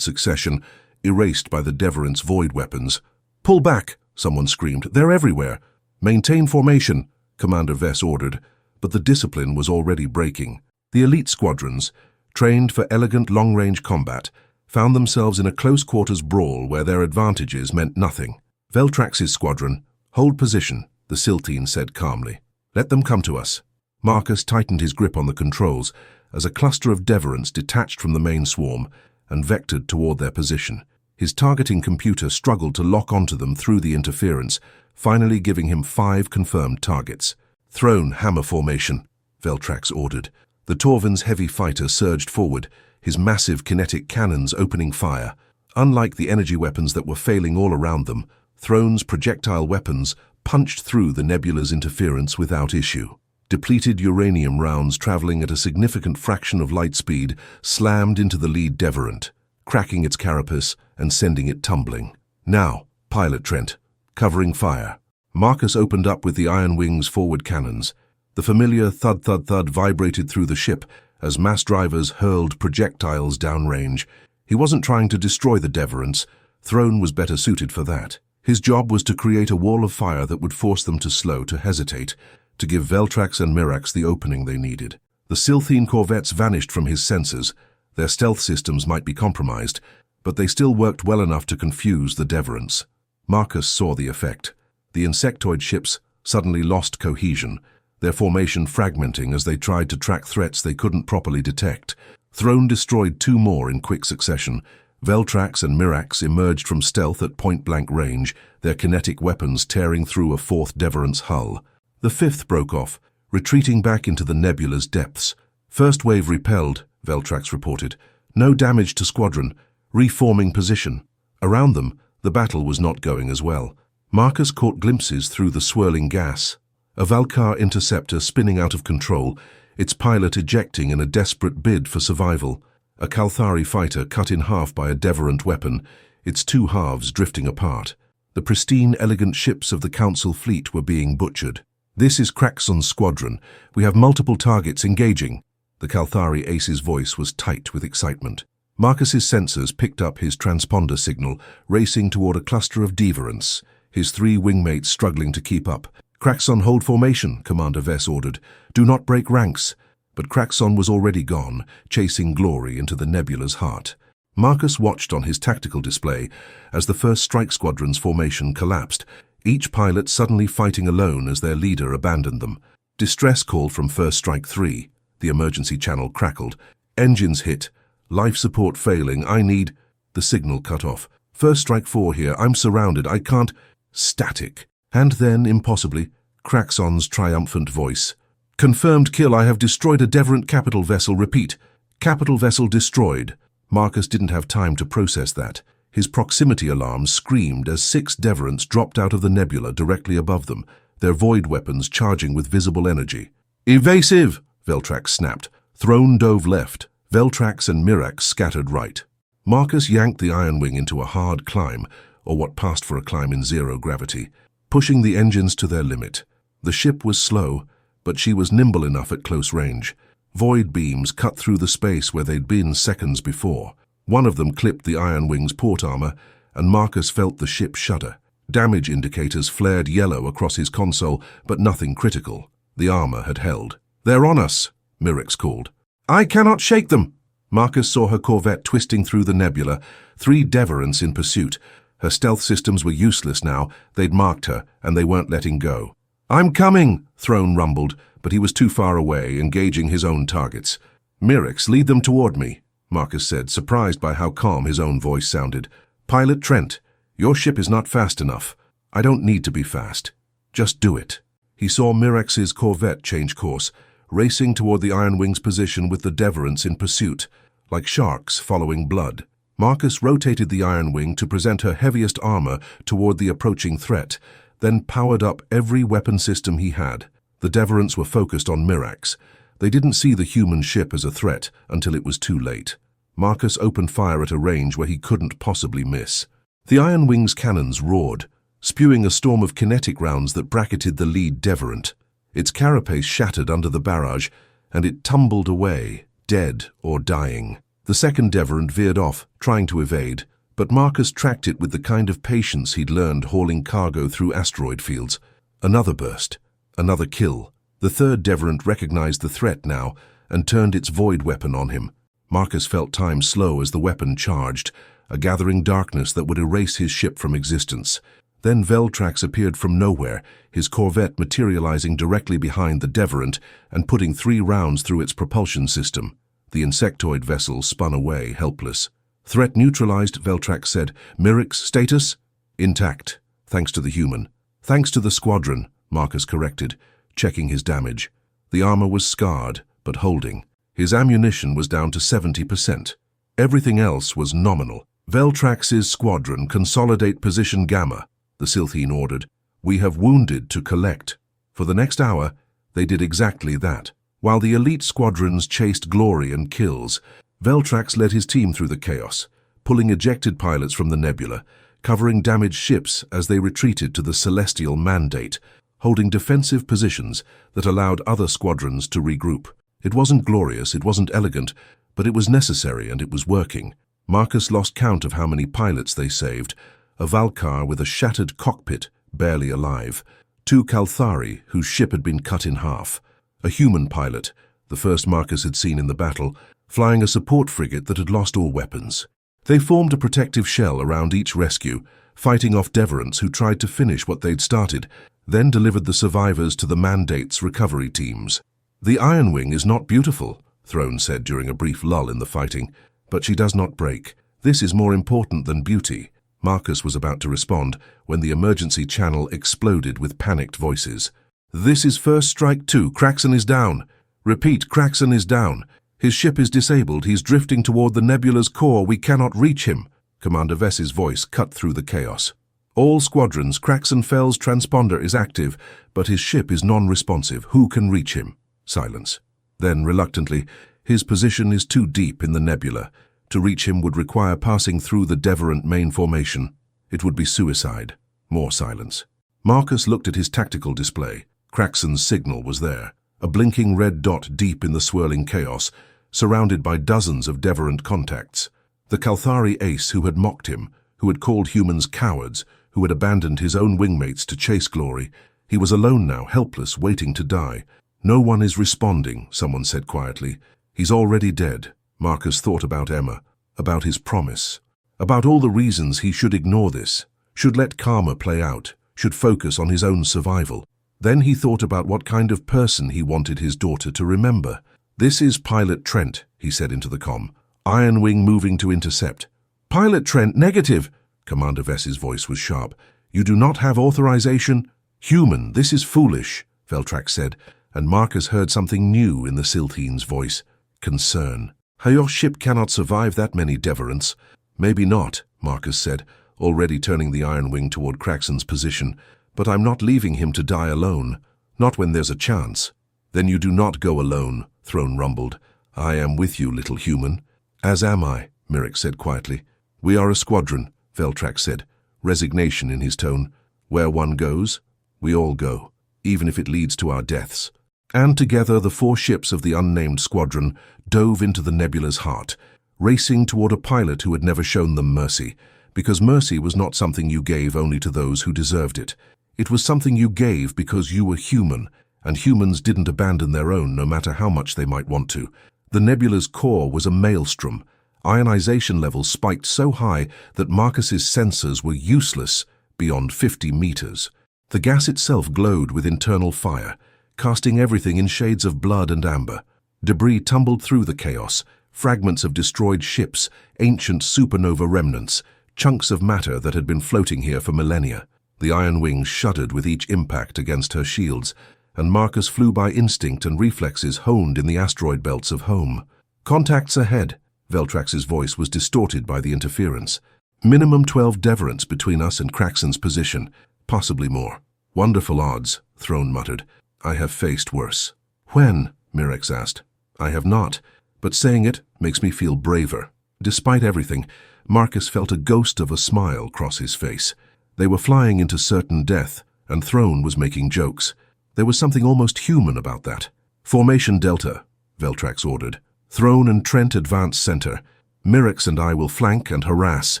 Speaker 1: succession, erased by the Deverant's void weapons. "Pull back!" someone screamed. "They're everywhere!" "Maintain formation," Commander Vess ordered, but the discipline was already breaking. The elite squadrons, trained for elegant long-range combat, found themselves in a close-quarters brawl where their advantages meant nothing. "Veltrax's squadron, hold position," the Siltine said calmly. "Let them come to us." Marcus tightened his grip on the controls as a cluster of Deverants detached from the main swarm and vectored toward their position. His targeting computer struggled to lock onto them through the interference, finally giving him 5 confirmed targets. "Throne hammer formation," Veltrax ordered. The Torvin's heavy fighter surged forward, his massive kinetic cannons opening fire. Unlike the energy weapons that were failing all around them, Throne's projectile weapons punched through the nebula's interference without issue. Depleted uranium rounds traveling at a significant fraction of light speed slammed into the lead Deverant, cracking its carapace and sending it tumbling. "Now, pilot Trent, covering fire." Marcus opened up with the Ironwing's forward cannons. The familiar thud-thud-thud vibrated through the ship as mass drivers hurled projectiles downrange. He wasn't trying to destroy the Deverants. Throne was better suited for that. His job was to create a wall of fire that would force them to slow, to hesitate, to give Veltrax and Mirax the opening they needed. The Silthine corvettes vanished from his sensors. Their stealth systems might be compromised, but they still worked well enough to confuse the Deverants. Marcus saw the effect. The insectoid ships suddenly lost cohesion, their formation fragmenting as they tried to track threats they couldn't properly detect. Throne destroyed 2 more in quick succession. Veltrax and Mirax emerged from stealth at point-blank range, their kinetic weapons tearing through a 4th Deverant's hull. The 5th broke off, retreating back into the nebula's depths. "First wave repelled," Veltrax reported. "No damage to squadron. Reforming position." Around them, the battle was not going as well. Marcus caught glimpses through the swirling gas. A Valkar interceptor spinning out of control, its pilot ejecting in a desperate bid for survival. A Kalthari fighter cut in half by a Deverant weapon, its 2 halves drifting apart. The pristine, elegant ships of the Council fleet were being butchered. "This is Kraxon's squadron. We have multiple targets engaging." The Kalthari ace's voice was tight with excitement. Marcus's sensors picked up his transponder signal, racing toward a cluster of Deverants, his 3 wingmates struggling to keep up. "Kraxon, hold formation," Commander Vess ordered. "Do not break ranks." But Kraxon was already gone, chasing glory into the nebula's heart. Marcus watched on his tactical display as the first strike squadron's formation collapsed, each pilot suddenly fighting alone as their leader abandoned them. Distress call from First Strike 3. The emergency channel crackled. "Engines hit. Life support failing. I need—" The signal cut off. "First Strike 4 here. I'm surrounded. I can't—" Static. And then, impossibly, Kraxon's triumphant voice. "Confirmed kill. I have destroyed a Deverant capital vessel. Repeat. Capital vessel destroyed." Marcus didn't have time to process that. His proximity alarm screamed as 6 Deverants dropped out of the nebula directly above them, their void weapons charging with visible energy. "Evasive!" Veltrax snapped. Throne dove left. Veltrax and Mirax scattered right. Marcus yanked the Ironwing into a hard climb, or what passed for a climb in 0 gravity, pushing the engines to their limit. The ship was slow, but she was nimble enough at close range. Void beams cut through the space where they'd been seconds before. One of them clipped the Ironwing's port armor, and Marcus felt the ship shudder. Damage indicators flared yellow across his console, but nothing critical. The armor had held. "They're on us," Mirax called. "I cannot shake them." Marcus saw her corvette twisting through the nebula, 3 Deverants in pursuit. Her stealth systems were useless now. They'd marked her, and they weren't letting go. "I'm coming," Throne rumbled, but he was too far away, engaging his own targets. "Mirax, lead them toward me," Marcus said, surprised by how calm his own voice sounded. "Pilot Trent, your ship is not fast enough. I don't need to be fast. Just do it." He saw Mirax's corvette change course, racing toward the Ironwing's position with the Deverants in pursuit, like sharks following blood. Marcus rotated the Ironwing to present her heaviest armor toward the approaching threat, then powered up every weapon system he had. The Deverants were focused on Mirax. They didn't see the human ship as a threat until it was too late. Marcus opened fire at a range where he couldn't possibly miss. The Ironwing's cannons roared, spewing a storm of kinetic rounds that bracketed the lead Deverant. Its carapace shattered under the barrage, and it tumbled away, dead or dying. The second Deverant veered off, trying to evade, but Marcus tracked it with the kind of patience he'd learned hauling cargo through asteroid fields. Another burst, another kill. The third Deverant recognized the threat now and turned its void weapon on him. Marcus felt time slow as the weapon charged, a gathering darkness that would erase his ship from existence. Then Veltrax appeared from nowhere, his corvette materializing directly behind the Deverant and putting 3 rounds through its propulsion system. The insectoid vessel spun away, helpless. "Threat neutralized," Veltrax said. "Myrick's status?" "Intact, thanks to the human." "Thanks to the squadron," Marcus corrected, checking his damage. The armor was scarred, but holding. His ammunition was down to 70%. Everything else was nominal. "Veltrax's squadron, consolidate position Gamma," the Silthene ordered. "We have wounded to collect." For the next hour, they did exactly that. While the elite squadrons chased glory and kills, Veltrax led his team through the chaos, pulling ejected pilots from the nebula, covering damaged ships as they retreated to the celestial mandate, holding defensive positions that allowed other squadrons to regroup. It wasn't glorious, it wasn't elegant, but it was necessary and it was working. Marcus lost count of how many pilots they saved. A Valkar with a shattered cockpit, barely alive. 2 Kalthari, whose ship had been cut in half. A human pilot, the first Marcus had seen in the battle, flying a support frigate that had lost all weapons. They formed a protective shell around each rescue, fighting off Deverants who tried to finish what they'd started, then delivered the survivors to the Mandate's recovery teams. "The Ironwing is not beautiful," Throne said during a brief lull in the fighting, "but she does not break. This is more important than beauty." Marcus was about to respond when the emergency channel exploded with panicked voices. "This is First Strike 2. Craxon is down. Repeat, Craxon is down. His ship is disabled. He's drifting toward the nebula's core. We cannot reach him." Commander Vess's voice cut through the chaos. "All squadrons, Craxon Fell's transponder is active, but his ship is non-responsive. Who can reach him?" Silence. Then, reluctantly, "His position is too deep in the nebula. To reach him would require passing through the Deverant main formation. It would be suicide." More silence. Marcus looked at his tactical display. Craxon's signal was there, a blinking red dot deep in the swirling chaos, surrounded by dozens of Deverant contacts. The Kalthari ace who had mocked him, who had called humans cowards, who had abandoned his own wingmates to chase glory. He was alone now, helpless, waiting to die. "No one is responding," someone said quietly. "He's already dead." Marcus thought about Emma, about his promise, about all the reasons he should ignore this, should let karma play out, should focus on his own survival. Then he thought about what kind of person he wanted his daughter to remember. "This is Pilot Trent," he said into the comm. "Ironwing moving to intercept." "Pilot Trent, negative!" Commander Vess's voice was sharp. "You do not have authorization?" "Human, this is foolish," Veltrax said, and Marcus heard something new in the Silthene's voice. Concern. "Your ship cannot survive that many Deverants." "Maybe not," Marcus said, already turning the Ironwing toward Craxon's position. "But I'm not leaving him to die alone. Not when there's a chance." "Then you do not go alone," Throne rumbled. "I am with you, little human." "As am I," Myrick said quietly. "We are a squadron," Veltrax said, resignation in his tone. "Where one goes, we all go, even if it leads to our deaths." And together the 4 ships of the unnamed squadron dove into the nebula's heart, racing toward a pilot who had never shown them mercy, because mercy was not something you gave only to those who deserved it. It was something you gave because you were human, and humans didn't abandon their own no matter how much they might want to. The nebula's core was a maelstrom. Ionization levels spiked so high that Marcus's sensors were useless beyond 50 meters. The gas itself glowed with internal fire, casting everything in shades of blood and amber. Debris tumbled through the chaos, fragments of destroyed ships, ancient supernova remnants, chunks of matter that had been floating here for millennia. The Ironwing shuddered with each impact against her shields, and Marcus flew by instinct and reflexes honed in the asteroid belts of home. "Contacts ahead." Veltrax's voice was distorted by the interference. "Minimum 12 Deverants between us and Craxon's position, possibly more." "Wonderful odds," Throne muttered. "I have faced worse." "When?" Myrick asked. "I have not, but saying it makes me feel braver." Despite everything, Marcus felt a ghost of a smile cross his face. They were flying into certain death, and Throne was making jokes. There was something almost human about that. "Formation Delta," Veltrax ordered. "Throne and Trent advance center. Mirax and I will flank and harass.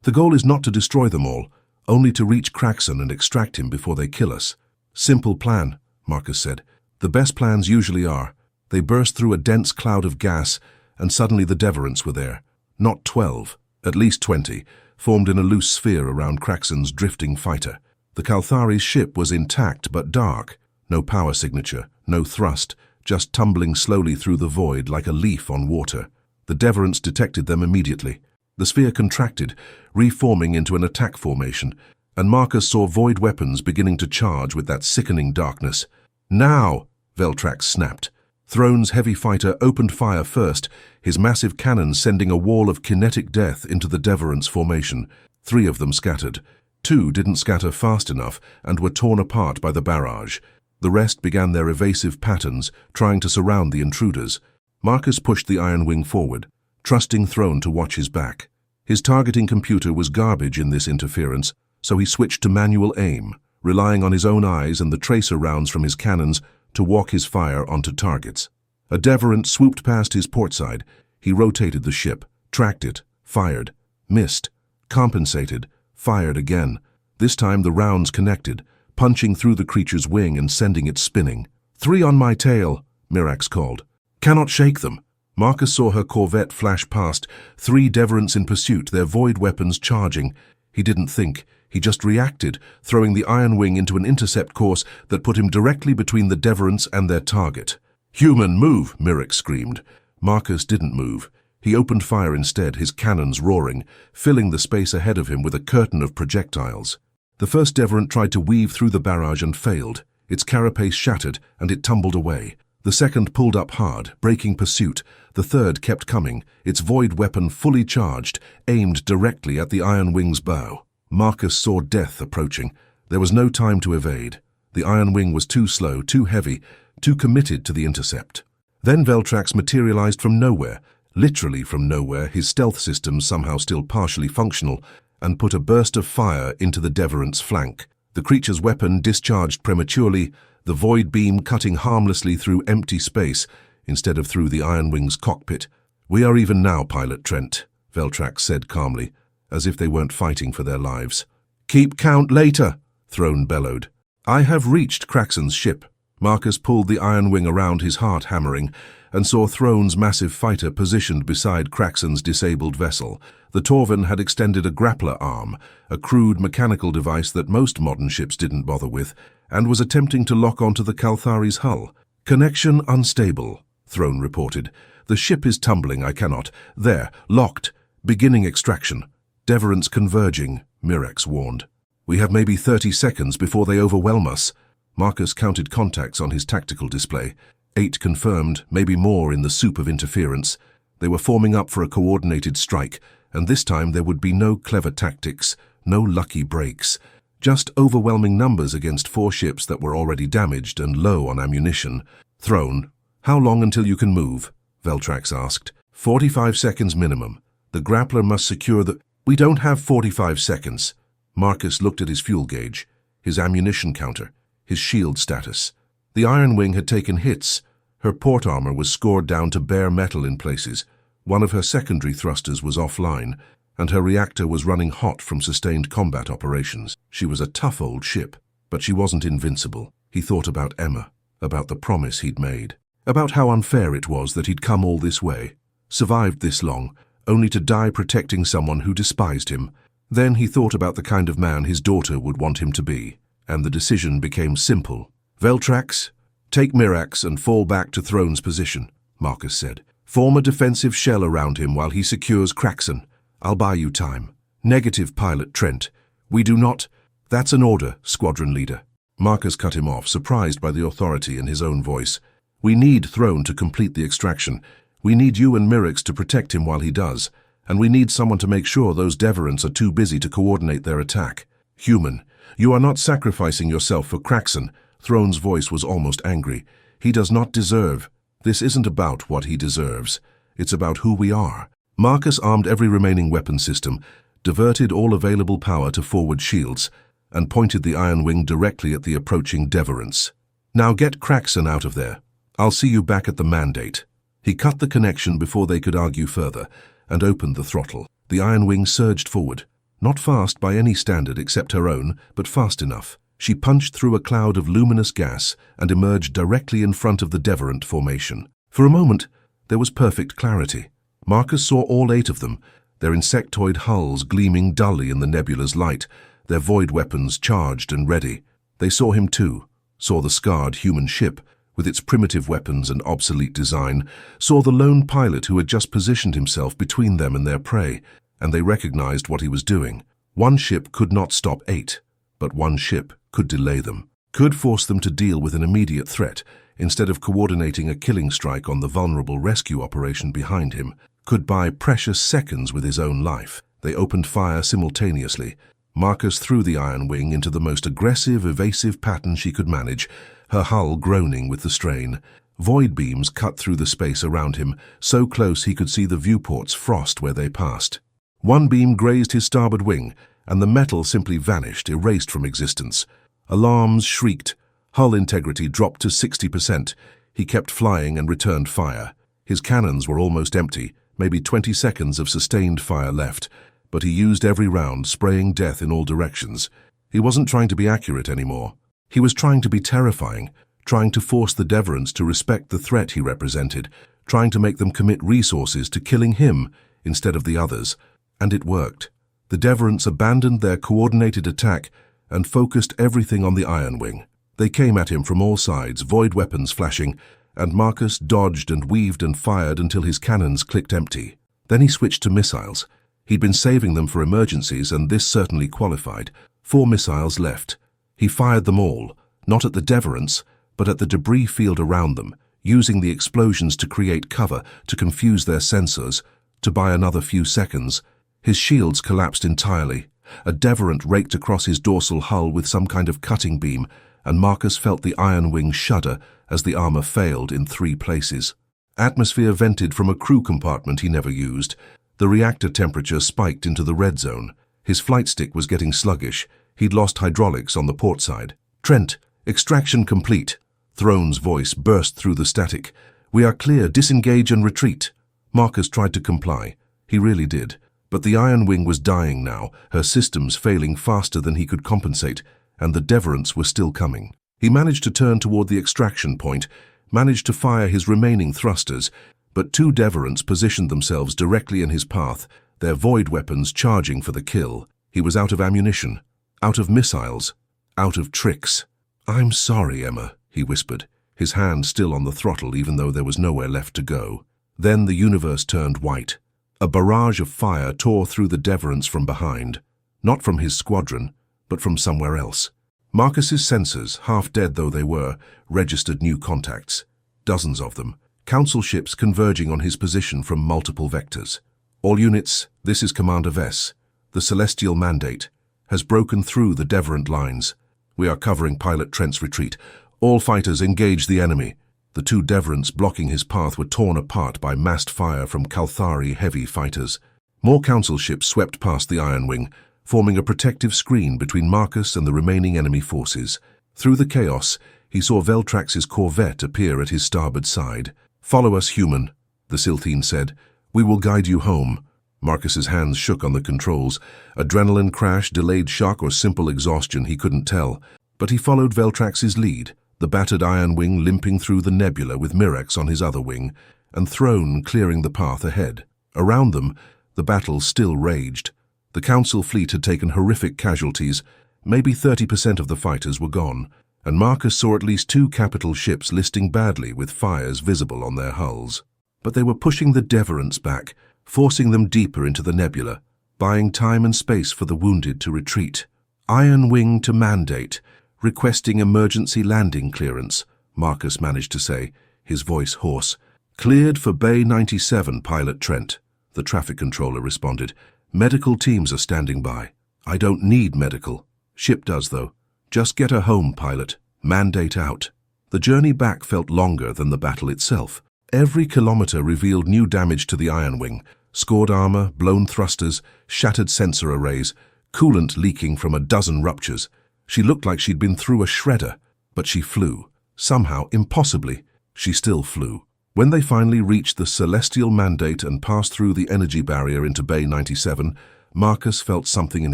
Speaker 1: The goal is not to destroy them all, only to reach Kraxon and extract him before they kill us." "Simple plan," Marcus said. "The best plans usually are." They burst through a dense cloud of gas, and suddenly the Deverants were there. Not 12, at least 20, formed in a loose sphere around Kraxon's drifting fighter. The Kalthari's ship was intact but dark. No power signature, no thrust, just tumbling slowly through the void like a leaf on water. The Deverants detected them immediately. The sphere contracted, reforming into an attack formation, and Marcus saw void weapons beginning to charge with that sickening darkness. "Now!" Veltrax snapped. Throne's heavy fighter opened fire first, his massive cannon sending a wall of kinetic death into the Deverants' formation. 3 of them scattered. 2 didn't scatter fast enough and were torn apart by the barrage. The rest began their evasive patterns, trying to surround the intruders. Marcus pushed the Ironwing forward, trusting Throne to watch his back. His targeting computer was garbage in this interference, so he switched to manual aim, relying on his own eyes and the tracer rounds from his cannons to walk his fire onto targets. A Deverant swooped past his portside. He rotated the ship, tracked it, fired, missed, compensated, fired again. This time the rounds connected, punching through the creature's wing and sending it spinning. "3 on my tail," Mirax called. "Cannot shake them." Marcus saw her corvette flash past, 3 Deverants in pursuit, their void weapons charging. He didn't think. He just reacted, throwing the Ironwing into an intercept course that put him directly between the Deverants and their target. "Human, move!" Mirax screamed. Marcus didn't move. He opened fire instead, his cannons roaring, filling the space ahead of him with a curtain of projectiles. The first Deverant tried to weave through the barrage and failed. Its carapace shattered, and it tumbled away. The second pulled up hard, breaking pursuit. The third kept coming, its void weapon fully charged, aimed directly at the Ironwing's bow. Marcus saw death approaching. There was no time to evade. The Ironwing was too slow, too heavy, too committed to the intercept. Then Veltrax materialized from nowhere, literally from nowhere, his stealth systems somehow still partially functional, and put a burst of fire into the Deverant's flank. The creature's weapon discharged prematurely, the void beam cutting harmlessly through empty space instead of through the Ironwing's cockpit. "We are even now, Pilot Trent," Veltrax said calmly, as if they weren't fighting for their lives. "Keep count later," Throne bellowed. "I have reached Kraxon's ship." Marcus pulled the Ironwing around, his heart hammering, and saw Throne's massive fighter positioned beside Kraxon's disabled vessel. The Torvin had extended a grappler arm, a crude mechanical device that most modern ships didn't bother with, and was attempting to lock onto the Kalthari's hull. "Connection unstable," Throne reported. "The ship is tumbling, I cannot. There, locked. Beginning extraction." "Deverants converging," Mirax warned. "We have maybe 30 seconds before they overwhelm us." Marcus counted contacts on his tactical display. 8 confirmed, maybe more in the soup of interference. They were forming up for a coordinated strike, and this time there would be no clever tactics, no lucky breaks. Just overwhelming numbers against 4 ships that were already damaged and low on ammunition. "Throne, how long until you can move?" Veltrax asked. 45 seconds minimum. The grappler must secure the... "We don't have 45 seconds. Marcus looked at his fuel gauge, his ammunition counter, his shield status. The Ironwing had taken hits. Her port armor was scored down to bare metal in places. One of her secondary thrusters was offline, and her reactor was running hot from sustained combat operations. She was a tough old ship, but she wasn't invincible. He thought about Emma, about the promise he'd made, about how unfair it was that he'd come all this way, survived this long, only to die protecting someone who despised him. Then he thought about the kind of man his daughter would want him to be, and the decision became simple. "Veltrax, take Mirax and fall back to Throne's position," Marcus said. "Form a defensive shell around him while he secures Kraxon. I'll buy you time." "Negative, Pilot Trent. We do not—" "That's an order, Squadron Leader." Marcus cut him off, surprised by the authority in his own voice. "We need Throne to complete the extraction. We need you and Mirax to protect him while he does, and we need someone to make sure those Deverants are too busy to coordinate their attack. Human, you are not sacrificing yourself for Kraxon." Throne's voice was almost angry. "He does not deserve. This isn't about what he deserves. It's about who we are. Marcus armed every remaining weapon system, diverted all available power to forward shields, and pointed the Ironwing directly at the approaching Deverance. "Now get Craxon out of there. I'll see you back at the Mandate." He cut the connection before they could argue further, and opened the throttle. The Ironwing surged forward. Not fast by any standard except her own, but fast enough. She punched through a cloud of luminous gas and emerged directly in front of the Deverant formation. For a moment, there was perfect clarity. Marcus saw all 8 of them, their insectoid hulls gleaming dully in the nebula's light, their void weapons charged and ready. They saw him too, saw the scarred human ship, with its primitive weapons and obsolete design, saw the lone pilot who had just positioned himself between them and their prey, and they recognized what he was doing. One ship could not stop 8, but one ship could delay them, could force them to deal with an immediate threat, instead of coordinating a killing strike on the vulnerable rescue operation behind him, could buy precious seconds with his own life. They opened fire simultaneously. Marcus threw the Ironwing into the most aggressive, evasive pattern she could manage, her hull groaning with the strain. Void beams cut through the space around him, so close he could see the viewports frost where they passed. One beam grazed his starboard wing, and the metal simply vanished, erased from existence. Alarms shrieked. Hull integrity dropped to 60%. He kept flying and returned fire. His cannons were almost empty, maybe 20 seconds of sustained fire left, but he used every round, spraying death in all directions. He wasn't trying to be accurate anymore. He was trying to be terrifying, trying to force the Deverants to respect the threat he represented, trying to make them commit resources to killing him instead of the others. And it worked. The Deverants abandoned their coordinated attack and focused everything on the Ironwing. They came at him from all sides, void weapons flashing, and Marcus dodged and weaved and fired until his cannons clicked empty. Then he switched to missiles. He'd been saving them for emergencies, and this certainly qualified. 4 missiles left. He fired them all, not at the Deverants, but at the debris field around them, using the explosions to create cover, to confuse their sensors, to buy another few seconds. His shields collapsed entirely. A Deverant raked across his dorsal hull with some kind of cutting beam, and Marcus felt the Ironwing shudder as the armor failed in 3 places. Atmosphere vented from a crew compartment he never used. The reactor temperature spiked into the red zone. His flight stick was getting sluggish. He'd lost hydraulics on the port side. "Trent, extraction complete." Throne's voice burst through the static. "We are clear, disengage and retreat." Marcus tried to comply. He really did. But the Ironwing was dying now, her systems failing faster than he could compensate, and the Deverants were still coming. He managed to turn toward the extraction point, managed to fire his remaining thrusters, but 2 Deverants positioned themselves directly in his path, their void weapons charging for the kill. He was out of ammunition, out of missiles, out of tricks. "I'm sorry, Emma," he whispered, his hand still on the throttle even though there was nowhere left to go. Then the universe turned white. A barrage of fire tore through the Deverants from behind, not from his squadron, but from somewhere else. Marcus's sensors, half dead though they were, registered new contacts. Dozens of them, council ships converging on his position from multiple vectors. "All units, this is Commander Vess. The Celestial Mandate has broken through the Deverant lines. We are covering Pilot Trent's retreat. All fighters engage the enemy." The 2 Deverants blocking his path were torn apart by massed fire from Kalthari heavy fighters. More council ships swept past the Ironwing, forming a protective screen between Marcus and the remaining enemy forces. Through the chaos, he saw Veltrax's corvette appear at his starboard side. "Follow us, human," the Silthine said. "We will guide you home." Marcus's hands shook on the controls. Adrenaline crash, delayed shock, or simple exhaustion, he couldn't tell. But he followed Veltrax's lead, the battered Ironwing limping through the nebula with Mirex on his other wing, and Throne clearing the path ahead. Around them, the battle still raged. The Council fleet had taken horrific casualties. Maybe 30% of the fighters were gone, and Marcus saw at least 2 capital ships listing badly with fires visible on their hulls. But they were pushing the Deverants back, forcing them deeper into the nebula, buying time and space for the wounded to retreat. "Ironwing to Mandate, requesting emergency landing clearance," Marcus managed to say, his voice hoarse. "Cleared for Bay 97, Pilot Trent," the traffic controller responded. "Medical teams are standing by." "I don't need medical. Ship does, though. Just get her home, pilot. Mandate out." The journey back felt longer than the battle itself. Every kilometer revealed new damage to the Ironwing, Scored armor, blown thrusters, shattered sensor arrays, coolant leaking from a dozen ruptures. She looked like she'd been through a shredder, but she flew. Somehow, impossibly, she still flew. When they finally reached the celestial mandate and passed through the energy barrier into Bay 97, Marcus felt something in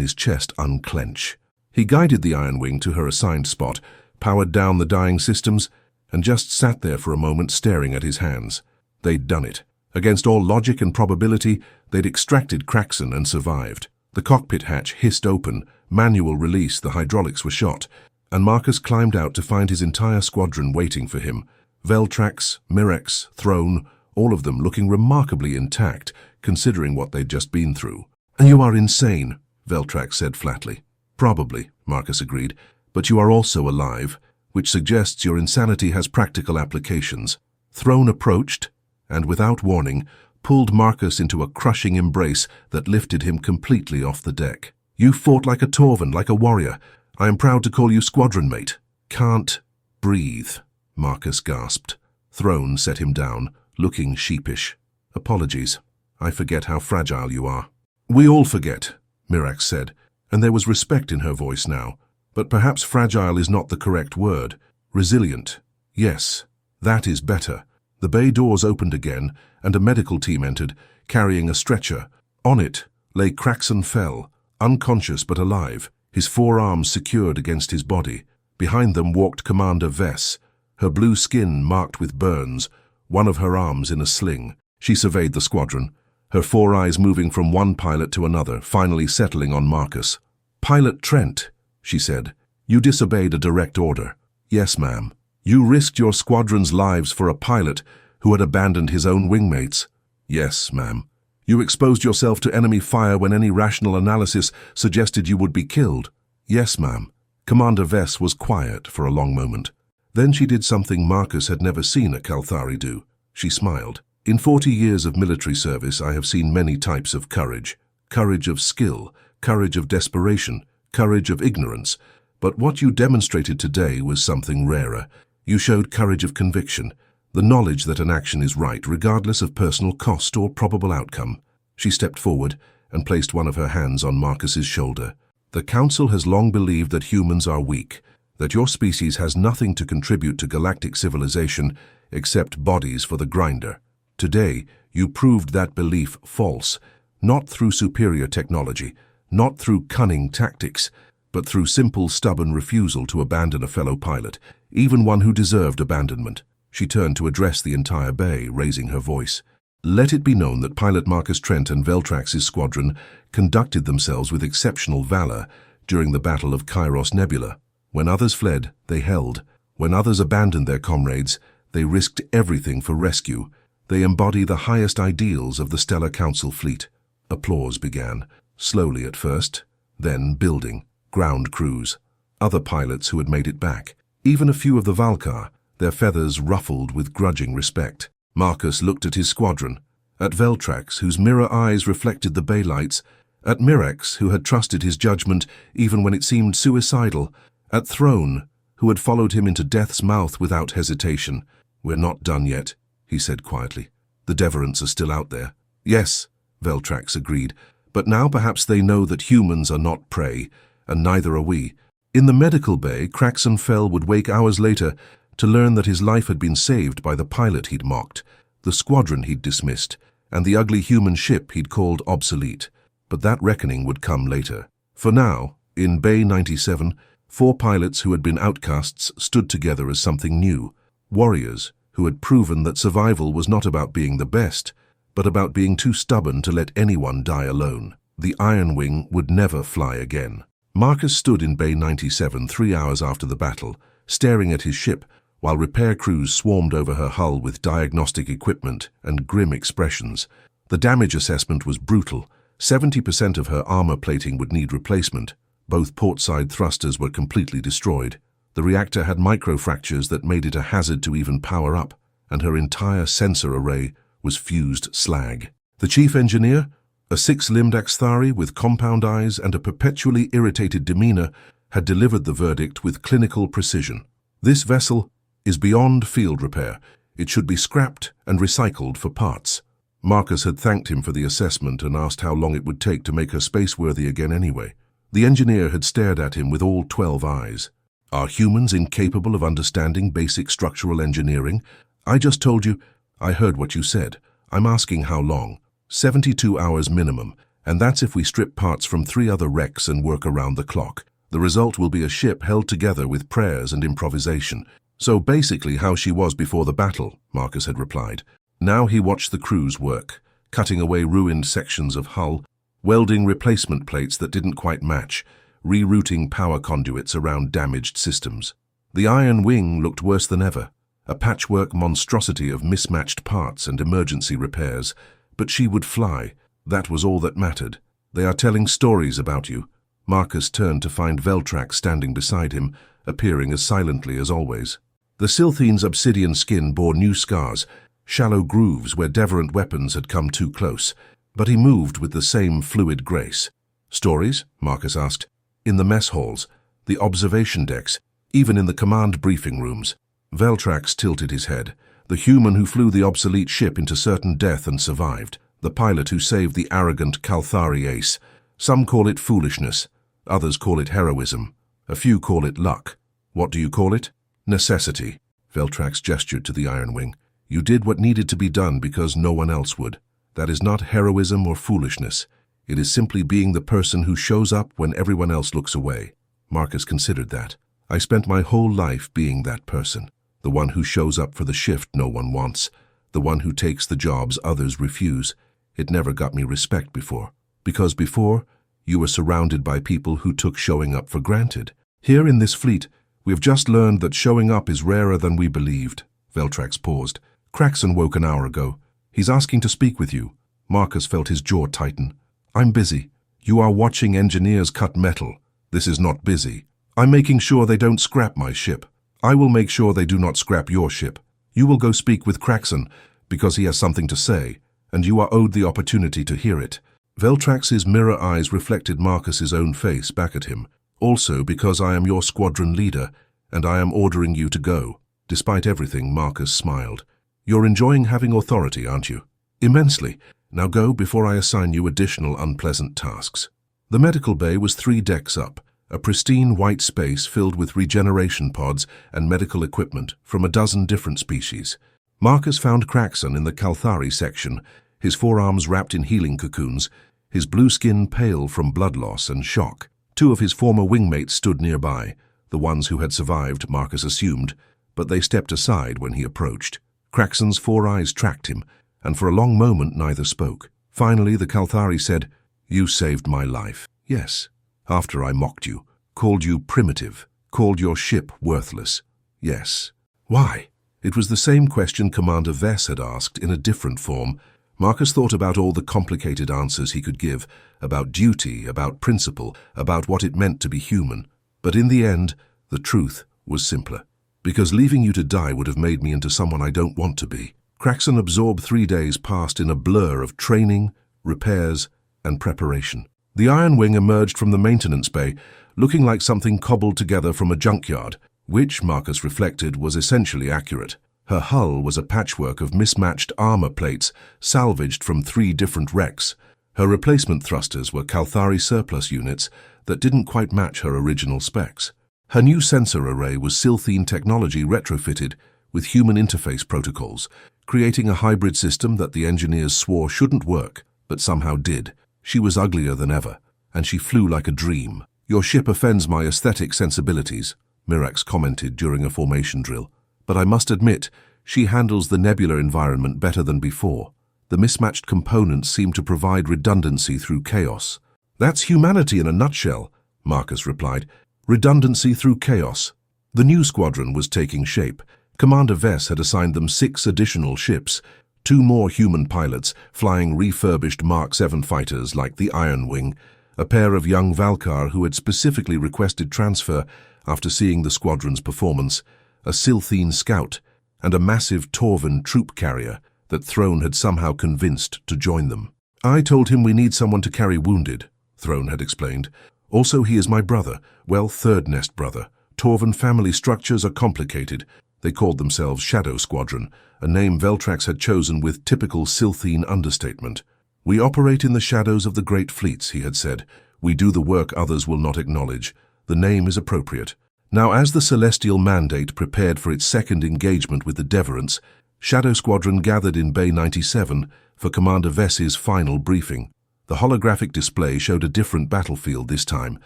Speaker 1: his chest unclench. He guided the Ironwing to her assigned spot, powered down the dying systems, and just sat there for a moment staring at his hands. They'd done it. Against all logic and probability, they'd extracted Kraxon and survived. The cockpit hatch hissed open, manual release, the hydraulics were shot, and Marcus climbed out to find his entire squadron waiting for him. Veltrax, Mirex, Throne, all of them looking remarkably intact, considering what they'd just been through. "You are insane," Veltrax said flatly. "Probably," Marcus agreed, "but you are also alive, which suggests your insanity has practical applications." Throne approached, and without warning, pulled Marcus into a crushing embrace that lifted him completely off the deck. "You fought like a Torvan, like a warrior. I am proud to call you squadron mate." "Can't breathe," Marcus gasped. Throne set him down, looking sheepish. "Apologies. I forget how fragile you are." "We all forget," Mirax said, and there was respect in her voice now. "But perhaps fragile is not the correct word. Resilient. Yes, that is better." The bay doors opened again, and a medical team entered, carrying a stretcher. On it lay Kraxon Fell, unconscious but alive, his forearms secured against his body. Behind them walked Commander Vess, her blue skin marked with burns, one of her arms in a sling. She surveyed the squadron, her four eyes moving from one pilot to another, finally settling on Marcus. "Pilot Trent," she said, "you disobeyed a direct order." "Yes, ma'am." "You risked your squadron's lives for a pilot who had abandoned his own wingmates." "Yes, ma'am." "You exposed yourself to enemy fire when any rational analysis suggested you would be killed." "Yes, ma'am." Commander Vess was quiet for a long moment. Then she did something Marcus had never seen a Kalthari do. She smiled. "In 40 years of military service, I have seen many types of courage. Courage of skill, courage of desperation, courage of ignorance. But what you demonstrated today was something rarer. You showed courage of conviction, the knowledge that an action is right regardless of personal cost or probable outcome." She stepped forward and placed one of her hands on Marcus's shoulder. "The Council has long believed that humans are weak, that your species has nothing to contribute to galactic civilization except bodies for the grinder. Today, you proved that belief false, not through superior technology, not through cunning tactics, but through simple, stubborn refusal to abandon a fellow pilot, even one who deserved abandonment." She turned to address the entire bay, raising her voice. "Let it be known that Pilot Marcus Trent and Veltrax's squadron conducted themselves with exceptional valor during the Battle of Kyros Nebula. When others fled, they held. When others abandoned their comrades, they risked everything for rescue. They embody the highest ideals of the Stellar Council fleet." Applause began, slowly at first, then building. Ground crews, other pilots who had made it back, even a few of the Valkar, their feathers ruffled with grudging respect. Marcus looked at his squadron, at Veltrax, whose mirror eyes reflected the bay lights, at Mirex, who had trusted his judgment even when it seemed suicidal, at Throne, who had followed him into death's mouth without hesitation. "We're not done yet," he said quietly. "The Deverants are still out there." "Yes," Veltrax agreed, "but now perhaps they know that humans are not prey, and neither are we." In the medical bay, Kraxon Fell would wake hours later to learn that his life had been saved by the pilot he'd mocked, the squadron he'd dismissed, and the ugly human ship he'd called obsolete. But that reckoning would come later. For now, in Bay 97, 4 pilots who had been outcasts stood together as something new, warriors who had proven that survival was not about being the best, but about being too stubborn to let anyone die alone. The Ironwing would never fly again. Marcus stood in Bay 97 3 hours after the battle, staring at his ship, while repair crews swarmed over her hull with diagnostic equipment and grim expressions. The damage assessment was brutal. 70% of her armor plating would need replacement. Both portside thrusters were completely destroyed. The reactor had microfractures that made it a hazard to even power up, and her entire sensor array was fused slag. The chief engineer, a 6-limbed Axthari with compound eyes and a perpetually irritated demeanor, had delivered the verdict with clinical precision. "This vessel is beyond field repair. It should be scrapped and recycled for parts." Marcus had thanked him for the assessment and asked how long it would take to make her space-worthy again anyway. The engineer had stared at him with all 12 eyes. Are humans incapable of understanding basic structural engineering? I just told you. I heard what you said. I'm asking how long. 72 hours minimum, and that's if we strip parts from 3 other wrecks and work around the clock. The result will be a ship held together with prayers and improvisation. So basically how she was before the battle, Marcus had replied. Now he watched the crews work, cutting away ruined sections of hull, welding replacement plates that didn't quite match, rerouting power conduits around damaged systems. The Ironwing looked worse than ever, a patchwork monstrosity of mismatched parts and emergency repairs. But she would fly. That was all that mattered. They are telling stories about you. Marcus turned to find Veltrax standing beside him, appearing as silently as always. The Silthene's obsidian skin bore new scars, shallow grooves where Deverant weapons had come too close, but he moved with the same fluid grace. Stories? Marcus asked. In the mess halls, the observation decks, even in the command briefing rooms. Veltrax tilted his head. The human who flew the obsolete ship into certain death and survived. The pilot who saved the arrogant Kalthari ace. Some call it foolishness. Others call it heroism. A few call it luck. What do you call it? Necessity. Veltrax gestured to the Ironwing. You did what needed to be done because no one else would. That is not heroism or foolishness. It is simply being the person who shows up when everyone else looks away. Marcus considered that. I spent my whole life being that person. The one who shows up for the shift no one wants. The one who takes the jobs others refuse. It never got me respect before. Because before, you were surrounded by people who took showing up for granted. Here in this fleet, we have just learned that showing up is rarer than we believed. Veltrax paused. Craxon woke an hour ago. He's asking to speak with you. Marcus felt his jaw tighten. I'm busy. You are watching engineers cut metal. This is not busy. I'm making sure they don't scrap my ship. I will make sure they do not scrap your ship. You will go speak with Craxon because he has something to say, and you are owed the opportunity to hear it. Veltrax's mirror eyes reflected Marcus's own face back at him. Also because I am your squadron leader, and I am ordering you to go. Despite everything, Marcus smiled. You're enjoying having authority, aren't you? Immensely. Now go before I assign you additional unpleasant tasks. The medical bay was 3 decks up. A pristine white space filled with regeneration pods and medical equipment from a dozen different species. Marcus found Craxon in the Kalthari section, his forearms wrapped in healing cocoons, his blue skin pale from blood loss and shock. 2 of his former wingmates stood nearby, the ones who had survived, Marcus assumed, but they stepped aside when he approached. Craxon's 4 eyes tracked him, and for a long moment neither spoke. Finally, the Kalthari said, You saved my life. Yes. After I mocked you, called you primitive, called your ship worthless. Yes. Why? It was the same question Commander Vess had asked in a different form. Marcus thought about all the complicated answers he could give, about duty, about principle, about what it meant to be human. But in the end, the truth was simpler. Because leaving you to die would have made me into someone I don't want to be. Craxon absorbed 3 days passed in a blur of training, repairs, and preparation. The Ironwing emerged from the maintenance bay, looking like something cobbled together from a junkyard, which, Marcus reflected, was essentially accurate. Her hull was a patchwork of mismatched armor plates, salvaged from 3 different wrecks. Her replacement thrusters were Kalthari surplus units that didn't quite match her original specs. Her new sensor array was Silthene technology retrofitted with human interface protocols, creating a hybrid system that the engineers swore shouldn't work, but somehow did. She was uglier than ever, and she flew like a dream. Your ship offends my aesthetic sensibilities, Mirax commented during a formation drill. But I must admit, she handles the nebula environment better than before. The mismatched components seem to provide redundancy through chaos. That's humanity in a nutshell, Marcus replied. Redundancy through chaos. The new squadron was taking shape. Commander Vess had assigned them 6 additional ships, 2 more human pilots flying refurbished Mark 7 fighters like the Ironwing, a pair of young Valkar who had specifically requested transfer after seeing the squadron's performance, a Silthene scout, and a massive Torvan troop carrier that Throne had somehow convinced to join them. I told him we need someone to carry wounded, Throne had explained. Also, he is my brother, well, third nest brother. Torvan family structures are complicated. They called themselves Shadow Squadron, a name Veltrax had chosen with typical Silthene understatement. "We operate in the shadows of the great fleets," he had said. "We do the work others will not acknowledge. The name is appropriate." Now, as the Celestial Mandate prepared for its second engagement with the Deverants, Shadow Squadron gathered in Bay 97 for Commander Vess's final briefing. The holographic display showed a different battlefield this time,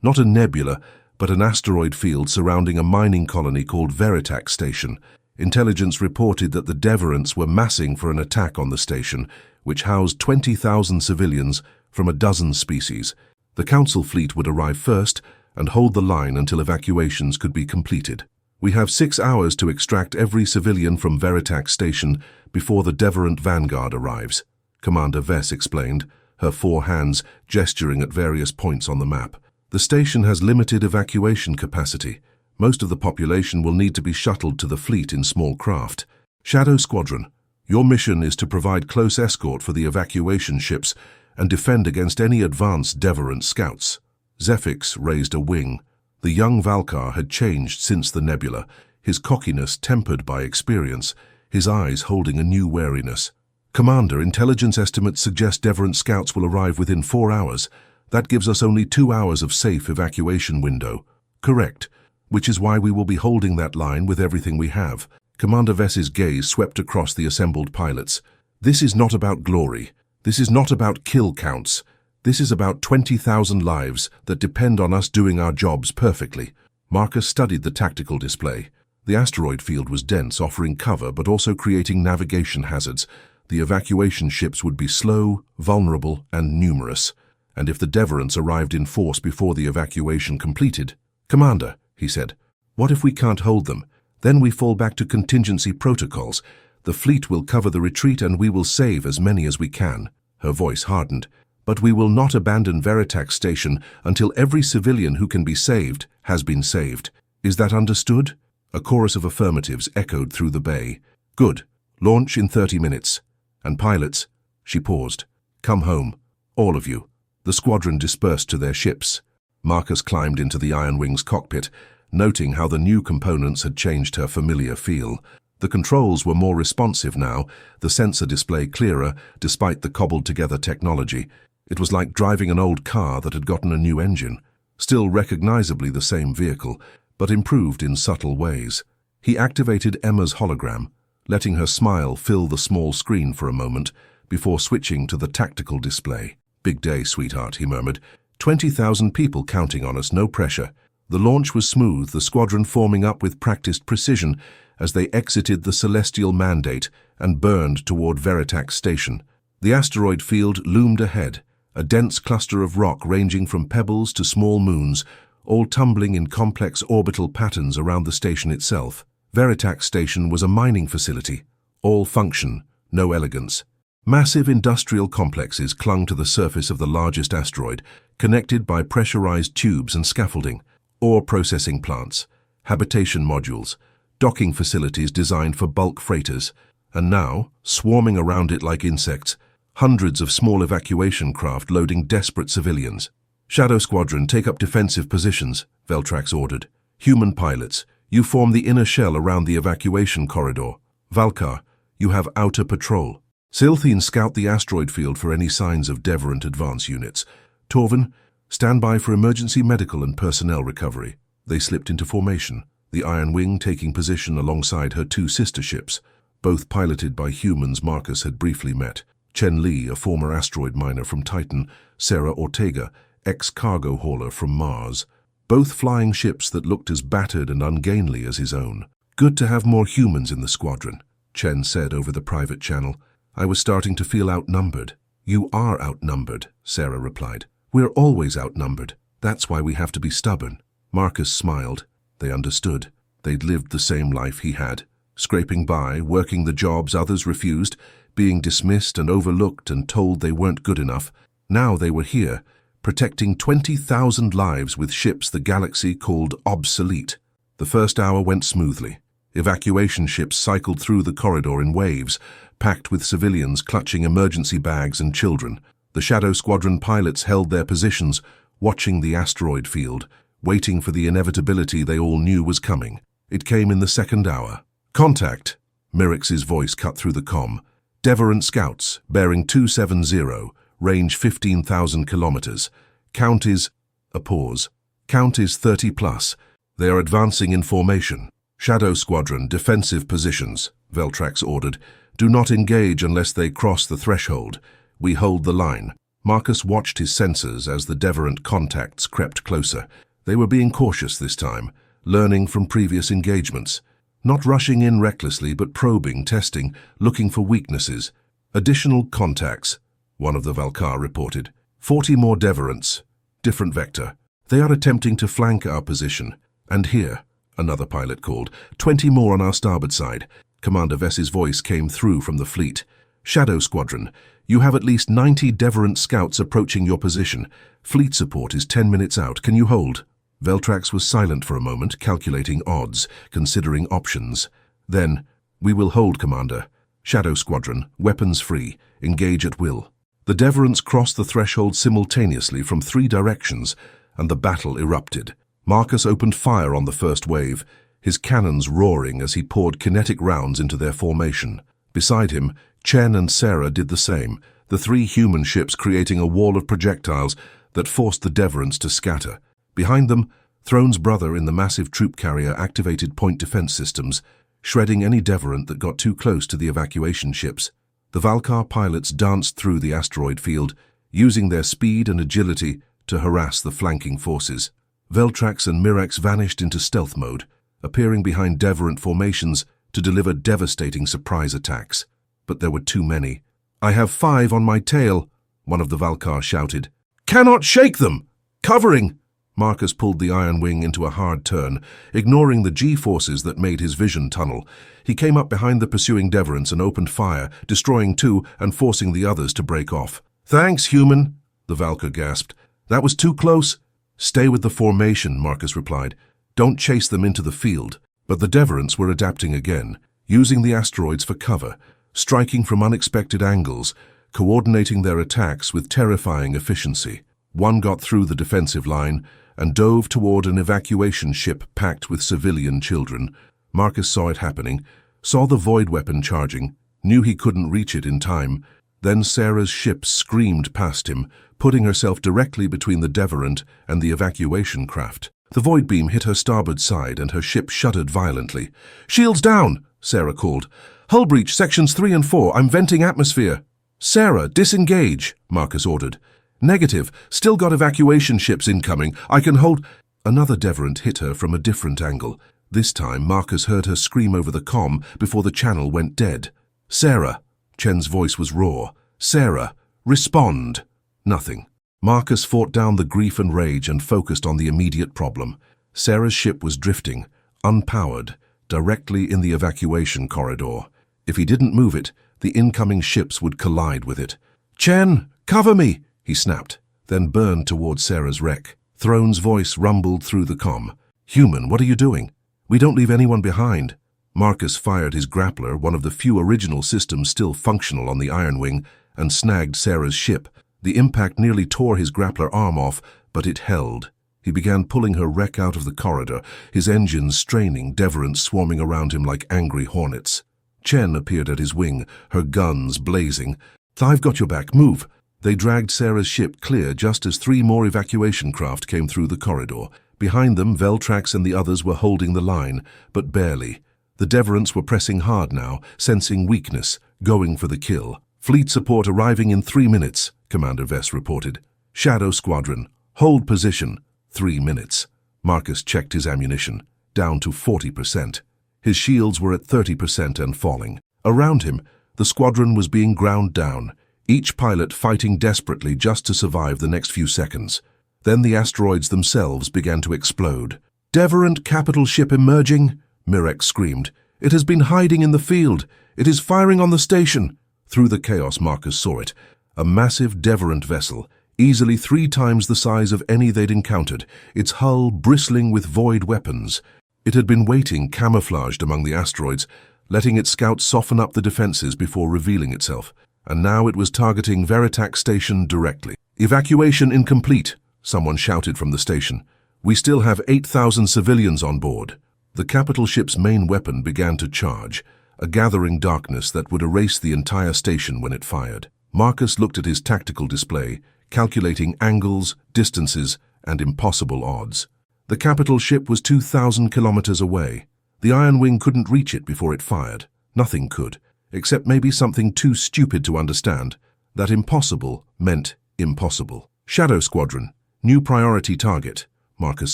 Speaker 1: not a nebula, but an asteroid field surrounding a mining colony called Veritac Station. Intelligence reported that the Deverants were massing for an attack on the station, which housed 20,000 civilians from a dozen species. The Council fleet would arrive first and hold the line until evacuations could be completed. "We have 6 hours to extract every civilian from Veritac Station before the Deverant Vanguard arrives," Commander Vess explained, her 4 hands gesturing at various points on the map. "The station has limited evacuation capacity. Most of the population will need to be shuttled to the fleet in small craft. Shadow Squadron, your mission is to provide close escort for the evacuation ships and defend against any advanced Deverant scouts." Zephix raised a wing. The young Valkar had changed since the nebula, his cockiness tempered by experience, his eyes holding a new wariness. "Commander, intelligence estimates suggest Deverant scouts will arrive within 4 hours. That gives us only 2 hours of safe evacuation window." "Correct, which is why we will be holding that line with everything we have." Commander Vess's gaze swept across the assembled pilots. "This is not about glory. This is not about kill counts. This is about 20,000 lives that depend on us doing our jobs perfectly." Marcus studied the tactical display. The asteroid field was dense, offering cover but also creating navigation hazards. The evacuation ships would be slow, vulnerable, and numerous. And if the Deverants arrived in force before the evacuation completed— "Commander," he said, "what if we can't hold them? Then we fall back to contingency protocols. The fleet will cover the retreat and we will save as many as we can." Her voice hardened. "But we will not abandon Veritac Station until every civilian who can be saved has been saved. Is that understood?" A chorus of affirmatives echoed through the bay. "Good. Launch in 30 minutes. And pilots," she paused, "come home. All of you." The squadron dispersed to their ships. Marcus climbed into the Ironwing's cockpit, noting how the new components had changed her familiar feel. The controls were more responsive now, the sensor display clearer despite the cobbled-together technology. It was like driving an old car that had gotten a new engine, still recognizably the same vehicle, but improved in subtle ways. He activated Emma's hologram, letting her smile fill the small screen for a moment before switching to the tactical display. "Big day, sweetheart," he murmured. 20,000 people counting on us, no pressure." The launch was smooth, the squadron forming up with practiced precision as they exited the Celestial Mandate and burned toward Veritac Station. The asteroid field loomed ahead, a dense cluster of rock ranging from pebbles to small moons, all tumbling in complex orbital patterns around the station itself. Veritac Station was a mining facility, all function, no elegance. Massive industrial complexes clung to the surface of the largest asteroid, connected by pressurized tubes and scaffolding, ore processing plants, habitation modules, docking facilities designed for bulk freighters, and now, swarming around it like insects, hundreds of small evacuation craft loading desperate civilians. "Shadow Squadron, take up defensive positions," Veltrax ordered. "Human pilots, you form the inner shell around the evacuation corridor. Valkar, you have outer patrol. Silthene, scout the asteroid field for any signs of Deverant advance units. Torvin, stand by for emergency medical and personnel recovery." They slipped into formation, the Ironwing taking position alongside her 2 sister ships, both piloted by humans Marcus had briefly met. Chen Li, a former asteroid miner from Titan, Sarah Ortega, ex-cargo hauler from Mars. Both flying ships that looked as battered and ungainly as his own. "Good to have more humans in the squadron," Chen said over the private channel. "I was starting to feel outnumbered." "You are outnumbered," Sarah replied. "We're always outnumbered. That's why we have to be stubborn." Marcus smiled. They understood. They'd lived the same life he had, scraping by, working the jobs others refused, being dismissed and overlooked and told they weren't good enough. Now they were here, protecting 20,000 lives with ships the galaxy called obsolete. The first hour went smoothly. Evacuation ships cycled through the corridor in waves, packed with civilians clutching emergency bags and children. The Shadow Squadron pilots held their positions, watching the asteroid field, waiting for the inevitability they all knew was coming. It came in the second hour. Contact. Mirex's voice cut through the comm. Deverant scouts, bearing 270, range 15,000 kilometers. Count is... A pause. Count is 30 plus. They are advancing in formation. Shadow Squadron, defensive positions, Veltrax ordered. Do not engage unless they cross the threshold. We hold the line. Marcus watched his sensors as the Deverant contacts crept closer. They were being cautious this time, learning from previous engagements. Not rushing in recklessly, but probing, testing, looking for weaknesses. Additional contacts, one of the Valkar reported. 40 more Deverants. Different vector. They are attempting to flank our position. And here, another pilot called, 20 more on our starboard side. Commander Vess's voice came through from the fleet. Shadow Squadron, you have at least 90 Deverant scouts approaching your position. Fleet support is 10 minutes out. Can you hold? Veltrax was silent for a moment, calculating odds, considering options. Then, we will hold, Commander. Shadow Squadron, weapons free. Engage at will. The Deverants crossed the threshold simultaneously from 3 directions, and the battle erupted. Marcus opened fire on the first wave, his cannons roaring as he poured kinetic rounds into their formation. Beside him, Chen and Sarah did the same, the 3 human ships creating a wall of projectiles that forced the Deverants to scatter. Behind them, Throne's brother in the massive troop carrier activated point defense systems, shredding any Deverant that got too close to the evacuation ships. The Valkar pilots danced through the asteroid field, using their speed and agility to harass the flanking forces. Veltrax and Mirex vanished into stealth mode, appearing behind Deverant formations to deliver devastating surprise attacks. But there were too many. "I have 5 on my tail," one of the Valkar shouted. "Cannot shake them! Covering!" Marcus pulled the Ironwing into a hard turn, ignoring the G-forces that made his vision tunnel. He came up behind the pursuing Deverants and opened fire, destroying 2 and forcing the others to break off. "Thanks, human," the Valkar gasped. "That was too close." "Stay with the formation," Marcus replied. "Don't chase them into the field." But the Deverants were adapting again, using the asteroids for cover, striking from unexpected angles, coordinating their attacks with terrifying efficiency. One got through the defensive line and dove toward an evacuation ship packed with civilian children. Marcus saw it happening, saw the void weapon charging, knew he couldn't reach it in time. Then Sarah's ship screamed past him, putting herself directly between the Deverant and the evacuation craft. The void beam hit her starboard side and her ship shuddered violently. "Shields down!" Sarah called. "Hull breach sections 3 and 4. I'm venting atmosphere." "Sarah, disengage," Marcus ordered. "Negative. Still got evacuation ships incoming. I can hold—" Another Deverant hit her from a different angle. This time, Marcus heard her scream over the comm before the channel went dead. "Sarah." Chen's voice was raw. "Sarah, respond." Nothing. Marcus fought down the grief and rage and focused on the immediate problem. Sarah's ship was drifting, unpowered, directly in the evacuation corridor. If he didn't move it, the incoming ships would collide with it. "Chen, cover me!" he snapped, then burned toward Sarah's wreck. Throne's voice rumbled through the comm. "Human, what are you doing? We don't leave anyone behind." Marcus fired his grappler, one of the few original systems still functional on the Ironwing, and snagged Sarah's ship. The impact nearly tore his grappler arm off, but it held. He began pulling her wreck out of the corridor, his engines straining, Deverants swarming around him like angry hornets. Chen appeared at his wing, her guns blazing. "I've got your back, move!" They dragged Sarah's ship clear just as 3 more evacuation craft came through the corridor. Behind them, Veltrax and the others were holding the line, but barely. The Deverants were pressing hard now, sensing weakness, going for the kill. "Fleet support arriving in 3 minutes, Commander Vess reported. "Shadow Squadron, hold position." 3 minutes. Marcus checked his ammunition, down to 40%. His shields were at 30% and falling. Around him, the squadron was being ground down, each pilot fighting desperately just to survive the next few seconds. Then the asteroids themselves began to explode. "Deverant capital ship emerging," Mirex screamed. "It has been hiding in the field. It is firing on the station." Through the chaos, Marcus saw it. A massive Deverant vessel, easily 3 times the size of any they'd encountered, its hull bristling with void weapons. It had been waiting camouflaged among the asteroids, letting its scouts soften up the defenses before revealing itself. And now it was targeting Veritac Station directly. "Evacuation incomplete," someone shouted from the station. "We still have 8,000 civilians on board." The capital ship's main weapon began to charge, a gathering darkness that would erase the entire station when it fired. Marcus looked at his tactical display, calculating angles, distances, and impossible odds. The capital ship was 2,000 kilometers away. The Ironwing couldn't reach it before it fired. Nothing could, except maybe something too stupid to understand, that impossible meant impossible. Shadow Squadron, new priority target, Marcus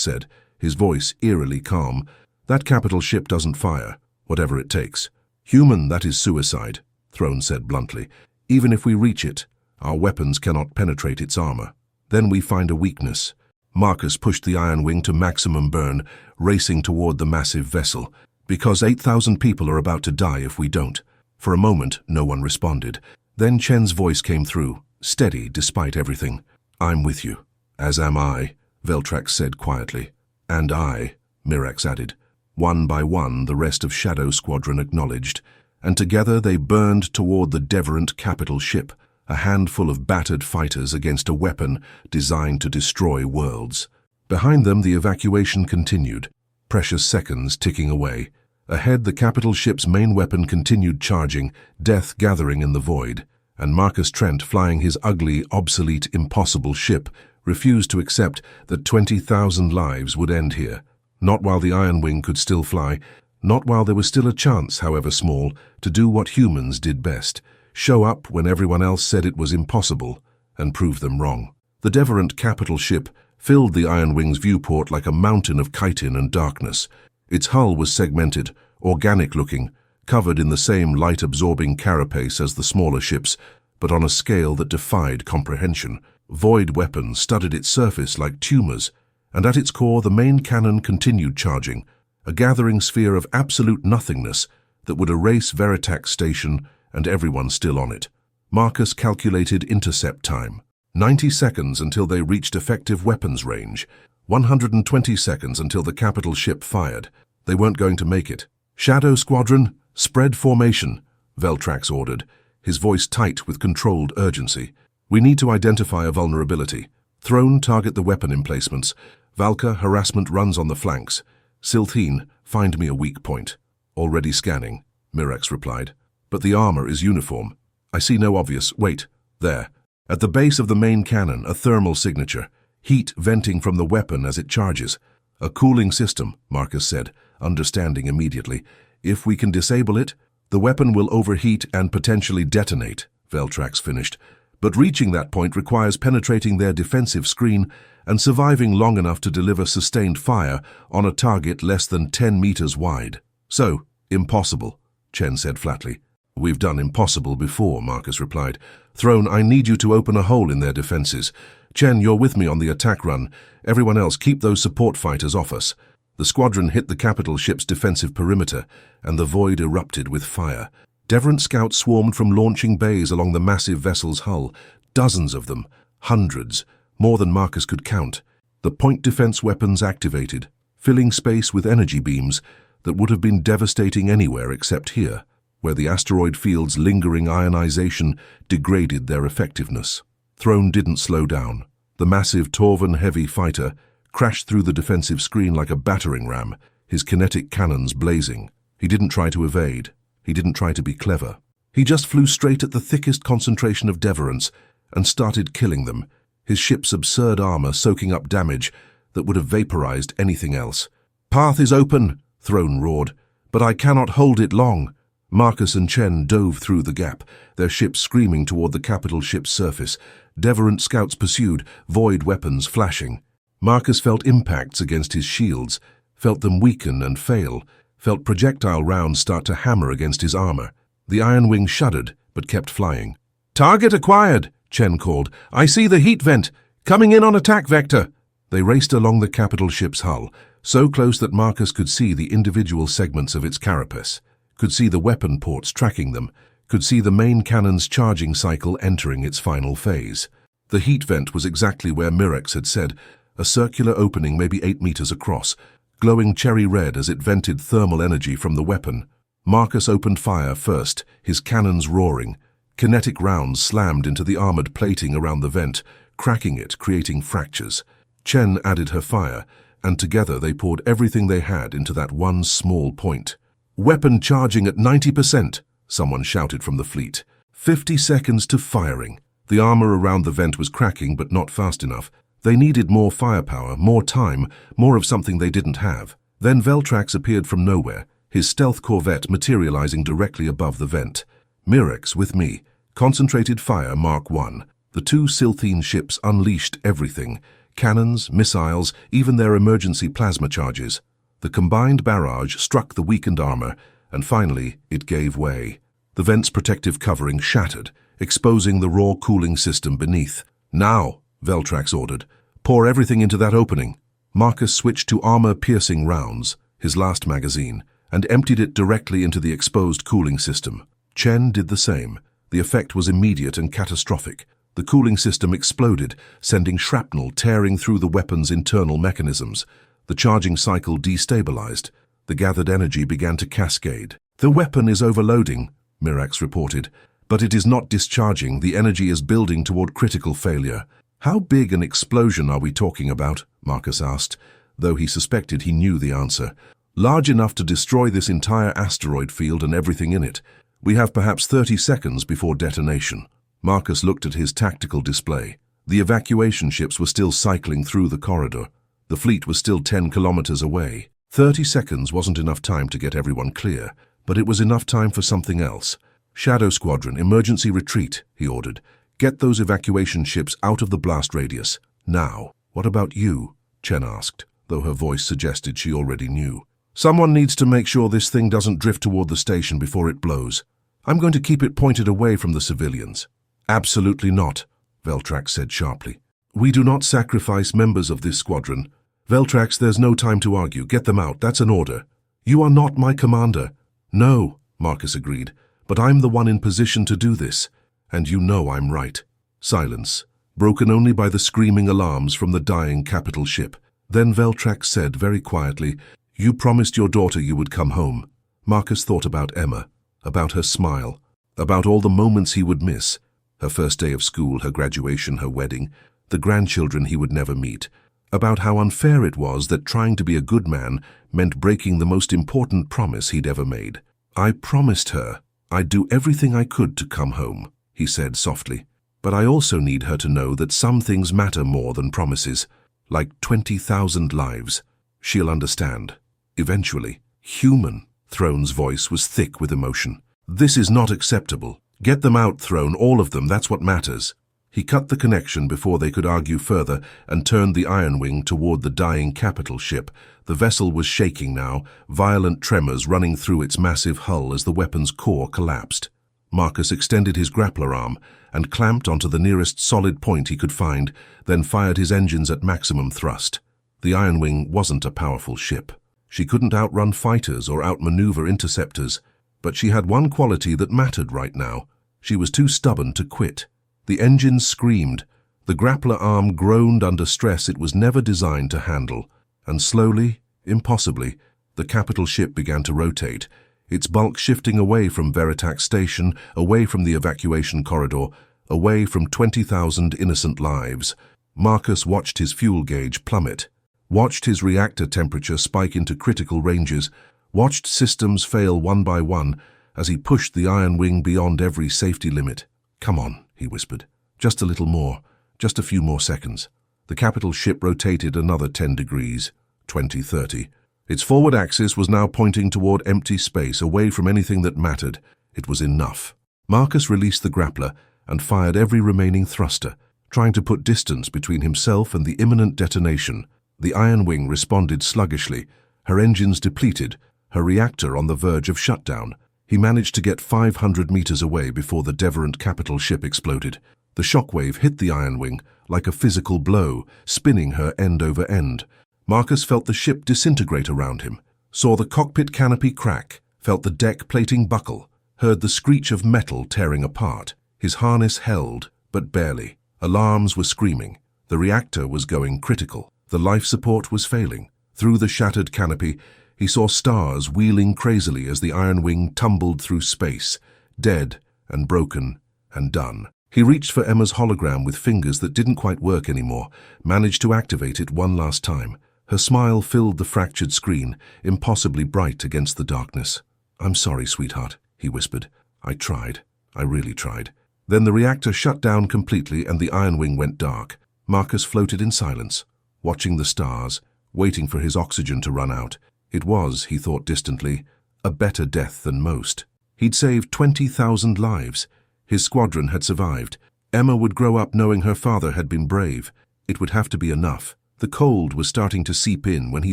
Speaker 1: said, his voice eerily calm. That capital ship doesn't fire, whatever it takes. Human, that is suicide, Throne said bluntly. Even if we reach it, our weapons cannot penetrate its armor. Then we find a weakness. Marcus pushed the Ironwing to maximum burn, racing toward the massive vessel. Because 8,000 people are about to die if we don't. For a moment, no one responded. Then Chen's voice came through, steady despite everything. I'm with you. As am I, Veltrax said quietly. And I, Mirax added. One by one, the rest of Shadow Squadron acknowledged, and together they burned toward the Deverant capital ship, a handful of battered fighters against a weapon designed to destroy worlds. Behind them, the evacuation continued, precious seconds ticking away. Ahead, the capital ship's main weapon continued charging, death gathering in the void, and Marcus Trent, flying his ugly, obsolete, impossible ship, refused to accept that 20,000 lives would end here. Not while the Ironwing could still fly, not while there was still a chance, however small, to do what humans did best, show up when everyone else said it was impossible, and prove them wrong. The Deverant capital ship filled the Ironwing's viewport like a mountain of chitin and darkness. Its hull was segmented, organic-looking, covered in the same light-absorbing carapace as the smaller ships, but on a scale that defied comprehension. Void weapons studded its surface like tumors, and at its core the main cannon continued charging, a gathering sphere of absolute nothingness that would erase Veritax Station and everyone still on it. Marcus calculated intercept time. 90 seconds until they reached effective weapons range. 120 seconds until the capital ship fired. They weren't going to make it. Shadow Squadron, spread formation, Veltrax ordered, his voice tight with controlled urgency. We need to identify a vulnerability. Throne, target the weapon emplacements. Valka, harassment runs on the flanks. Silthine, find me a weak point. Already scanning, Mirax replied. But the armor is uniform. I see no obvious. Wait, there. At the base of the main cannon, a thermal signature. Heat venting from the weapon as it charges. A cooling system, Marcus said, understanding immediately. If we can disable it, the weapon will overheat and potentially detonate, Veltrax finished. But reaching that point requires penetrating their defensive screen and surviving long enough to deliver sustained fire on a target less than 10 meters wide. So, impossible, Chen said flatly. We've done impossible before, Marcus replied. Throne, I need you to open a hole in their defenses. Chen, you're with me on the attack run. Everyone else, keep those support fighters off us. The squadron hit the capital ship's defensive perimeter, and the void erupted with fire. Deverant scouts swarmed from launching bays along the massive vessel's hull, dozens of them, hundreds, more than Marcus could count. The point defense weapons activated, filling space with energy beams that would have been devastating anywhere except here, where the asteroid field's lingering ionization degraded their effectiveness. Throne didn't slow down. The massive Torvan heavy fighter crashed through the defensive screen like a battering ram, his kinetic cannons blazing. He didn't try to evade. He didn't try to be clever. He just flew straight at the thickest concentration of Deverants and started killing them, his ship's absurd armor soaking up damage that would have vaporized anything else. Path is open, Throne roared, but I cannot hold it long. Marcus and Chen dove through the gap, their ship screaming toward the capital ship's surface. Deverant scouts pursued, void weapons flashing. Marcus felt impacts against his shields, felt them weaken and fail, felt projectile rounds start to hammer against his armor. The Ironwing shuddered, but kept flying. Target acquired, Chen called. I see the heat vent. Coming in on attack vector. They raced along the capital ship's hull, so close that Marcus could see the individual segments of its carapace, could see the weapon ports tracking them, could see the main cannon's charging cycle entering its final phase. The heat vent was exactly where Mirax had said, a circular opening maybe 8 meters across, glowing cherry red as it vented thermal energy from the weapon. Marcus opened fire first, his cannons roaring. Kinetic rounds slammed into the armored plating around the vent, cracking it, creating fractures. Chen added her fire, and together they poured everything they had into that one small point. "Weapon charging at 90%, someone shouted from the fleet. 50 seconds to firing. The armor around the vent was cracking, but not fast enough. They needed more firepower, more time, more of something they didn't have. Then Veltrax appeared from nowhere, his stealth corvette materializing directly above the vent. "Mirex with me. Concentrated fire Mark 1. The two Silthene ships unleashed everything. Cannons, missiles, even their emergency plasma charges. The combined barrage struck the weakened armor, and finally it gave way. The vent's protective covering shattered, exposing the raw cooling system beneath. "Now," Veltrax ordered, "pour everything into that opening." Marcus switched to armor-piercing rounds, his last magazine, and emptied it directly into the exposed cooling system. Chen did the same. The effect was immediate and catastrophic. The cooling system exploded, sending shrapnel tearing through the weapon's internal mechanisms. The charging cycle destabilized. The gathered energy began to cascade. "The weapon is overloading," Mirax reported. "But it is not discharging. The energy is building toward critical failure." "How big an explosion are we talking about?" Marcus asked, though he suspected he knew the answer. "Large enough to destroy this entire asteroid field and everything in it. We have perhaps 30 seconds before detonation." Marcus looked at his tactical display. The evacuation ships were still cycling through the corridor. The fleet was still 10 kilometers away. 30 seconds wasn't enough time to get everyone clear, but it was enough time for something else. "Shadow Squadron, emergency retreat," he ordered. "Get those evacuation ships out of the blast radius. Now." "What about you?" Chen asked, though her voice suggested she already knew. "Someone needs to make sure this thing doesn't drift toward the station before it blows. I'm going to keep it pointed away from the civilians." "Absolutely not," Veltrax said sharply. "We do not sacrifice members of this squadron. Veltrax, there's no time to argue. Get them out. That's an order." "You are not my commander." "No," Marcus agreed, "but I'm the one in position to do this. And you know I'm right." Silence, broken only by the screaming alarms from the dying capital ship. Then Veltrax said very quietly, "You promised your daughter you would come home." Marcus thought about Emma, about her smile, about all the moments he would miss. Her first day of school, her graduation, her wedding, the grandchildren he would never meet. About how unfair it was that trying to be a good man meant breaking the most important promise he'd ever made. "I promised her I'd do everything I could to come home," he said softly. "But I also need her to know that some things matter more than promises, like 20,000 lives. She'll understand. Eventually." "Human." Throne's voice was thick with emotion. "This is not acceptable. Get them out, Throne, all of them, that's what matters." He cut the connection before they could argue further and turned the Ironwing toward the dying capital ship. The vessel was shaking now, violent tremors running through its massive hull as the weapon's core collapsed. Marcus extended his grappler arm and clamped onto the nearest solid point he could find, then fired his engines at maximum thrust. The Ironwing wasn't a powerful ship. She couldn't outrun fighters or outmaneuver interceptors, but she had one quality that mattered right now. She was too stubborn to quit. The engines screamed. The grappler arm groaned under stress it was never designed to handle. And slowly, impossibly, the capital ship began to rotate, its bulk shifting away from Veritax Station, away from the evacuation corridor, away from 20,000 innocent lives. Marcus watched his fuel gauge plummet, watched his reactor temperature spike into critical ranges, watched systems fail one by one as he pushed the Ironwing beyond every safety limit. "Come on," he whispered. "Just a little more. Just a few more seconds." The capital ship rotated another 10 degrees, 20, 30. Its forward axis was now pointing toward empty space, away from anything that mattered. It was enough. Marcus released the grappler and fired every remaining thruster, trying to put distance between himself and the imminent detonation. The Ironwing responded sluggishly, her engines depleted, her reactor on the verge of shutdown. He managed to get 500 meters away before the Deverant capital ship exploded. The shockwave hit the Ironwing like a physical blow, spinning her end over end. Marcus felt the ship disintegrate around him, saw the cockpit canopy crack, felt the deck plating buckle, heard the screech of metal tearing apart. His harness held, but barely. Alarms were screaming. The reactor was going critical. The life support was failing. Through the shattered canopy, he saw stars wheeling crazily as the Ironwing tumbled through space, dead and broken and done. He reached for Emma's hologram with fingers that didn't quite work anymore, managed to activate it one last time. Her smile filled the fractured screen, impossibly bright against the darkness. "I'm sorry, sweetheart," he whispered. "I tried. I really tried." Then the reactor shut down completely and the Ironwing went dark. Marcus floated in silence, watching the stars, waiting for his oxygen to run out. It was, he thought distantly, a better death than most. He'd saved 20,000 lives. His squadron had survived. Emma would grow up knowing her father had been brave. It would have to be enough. The cold was starting to seep in when he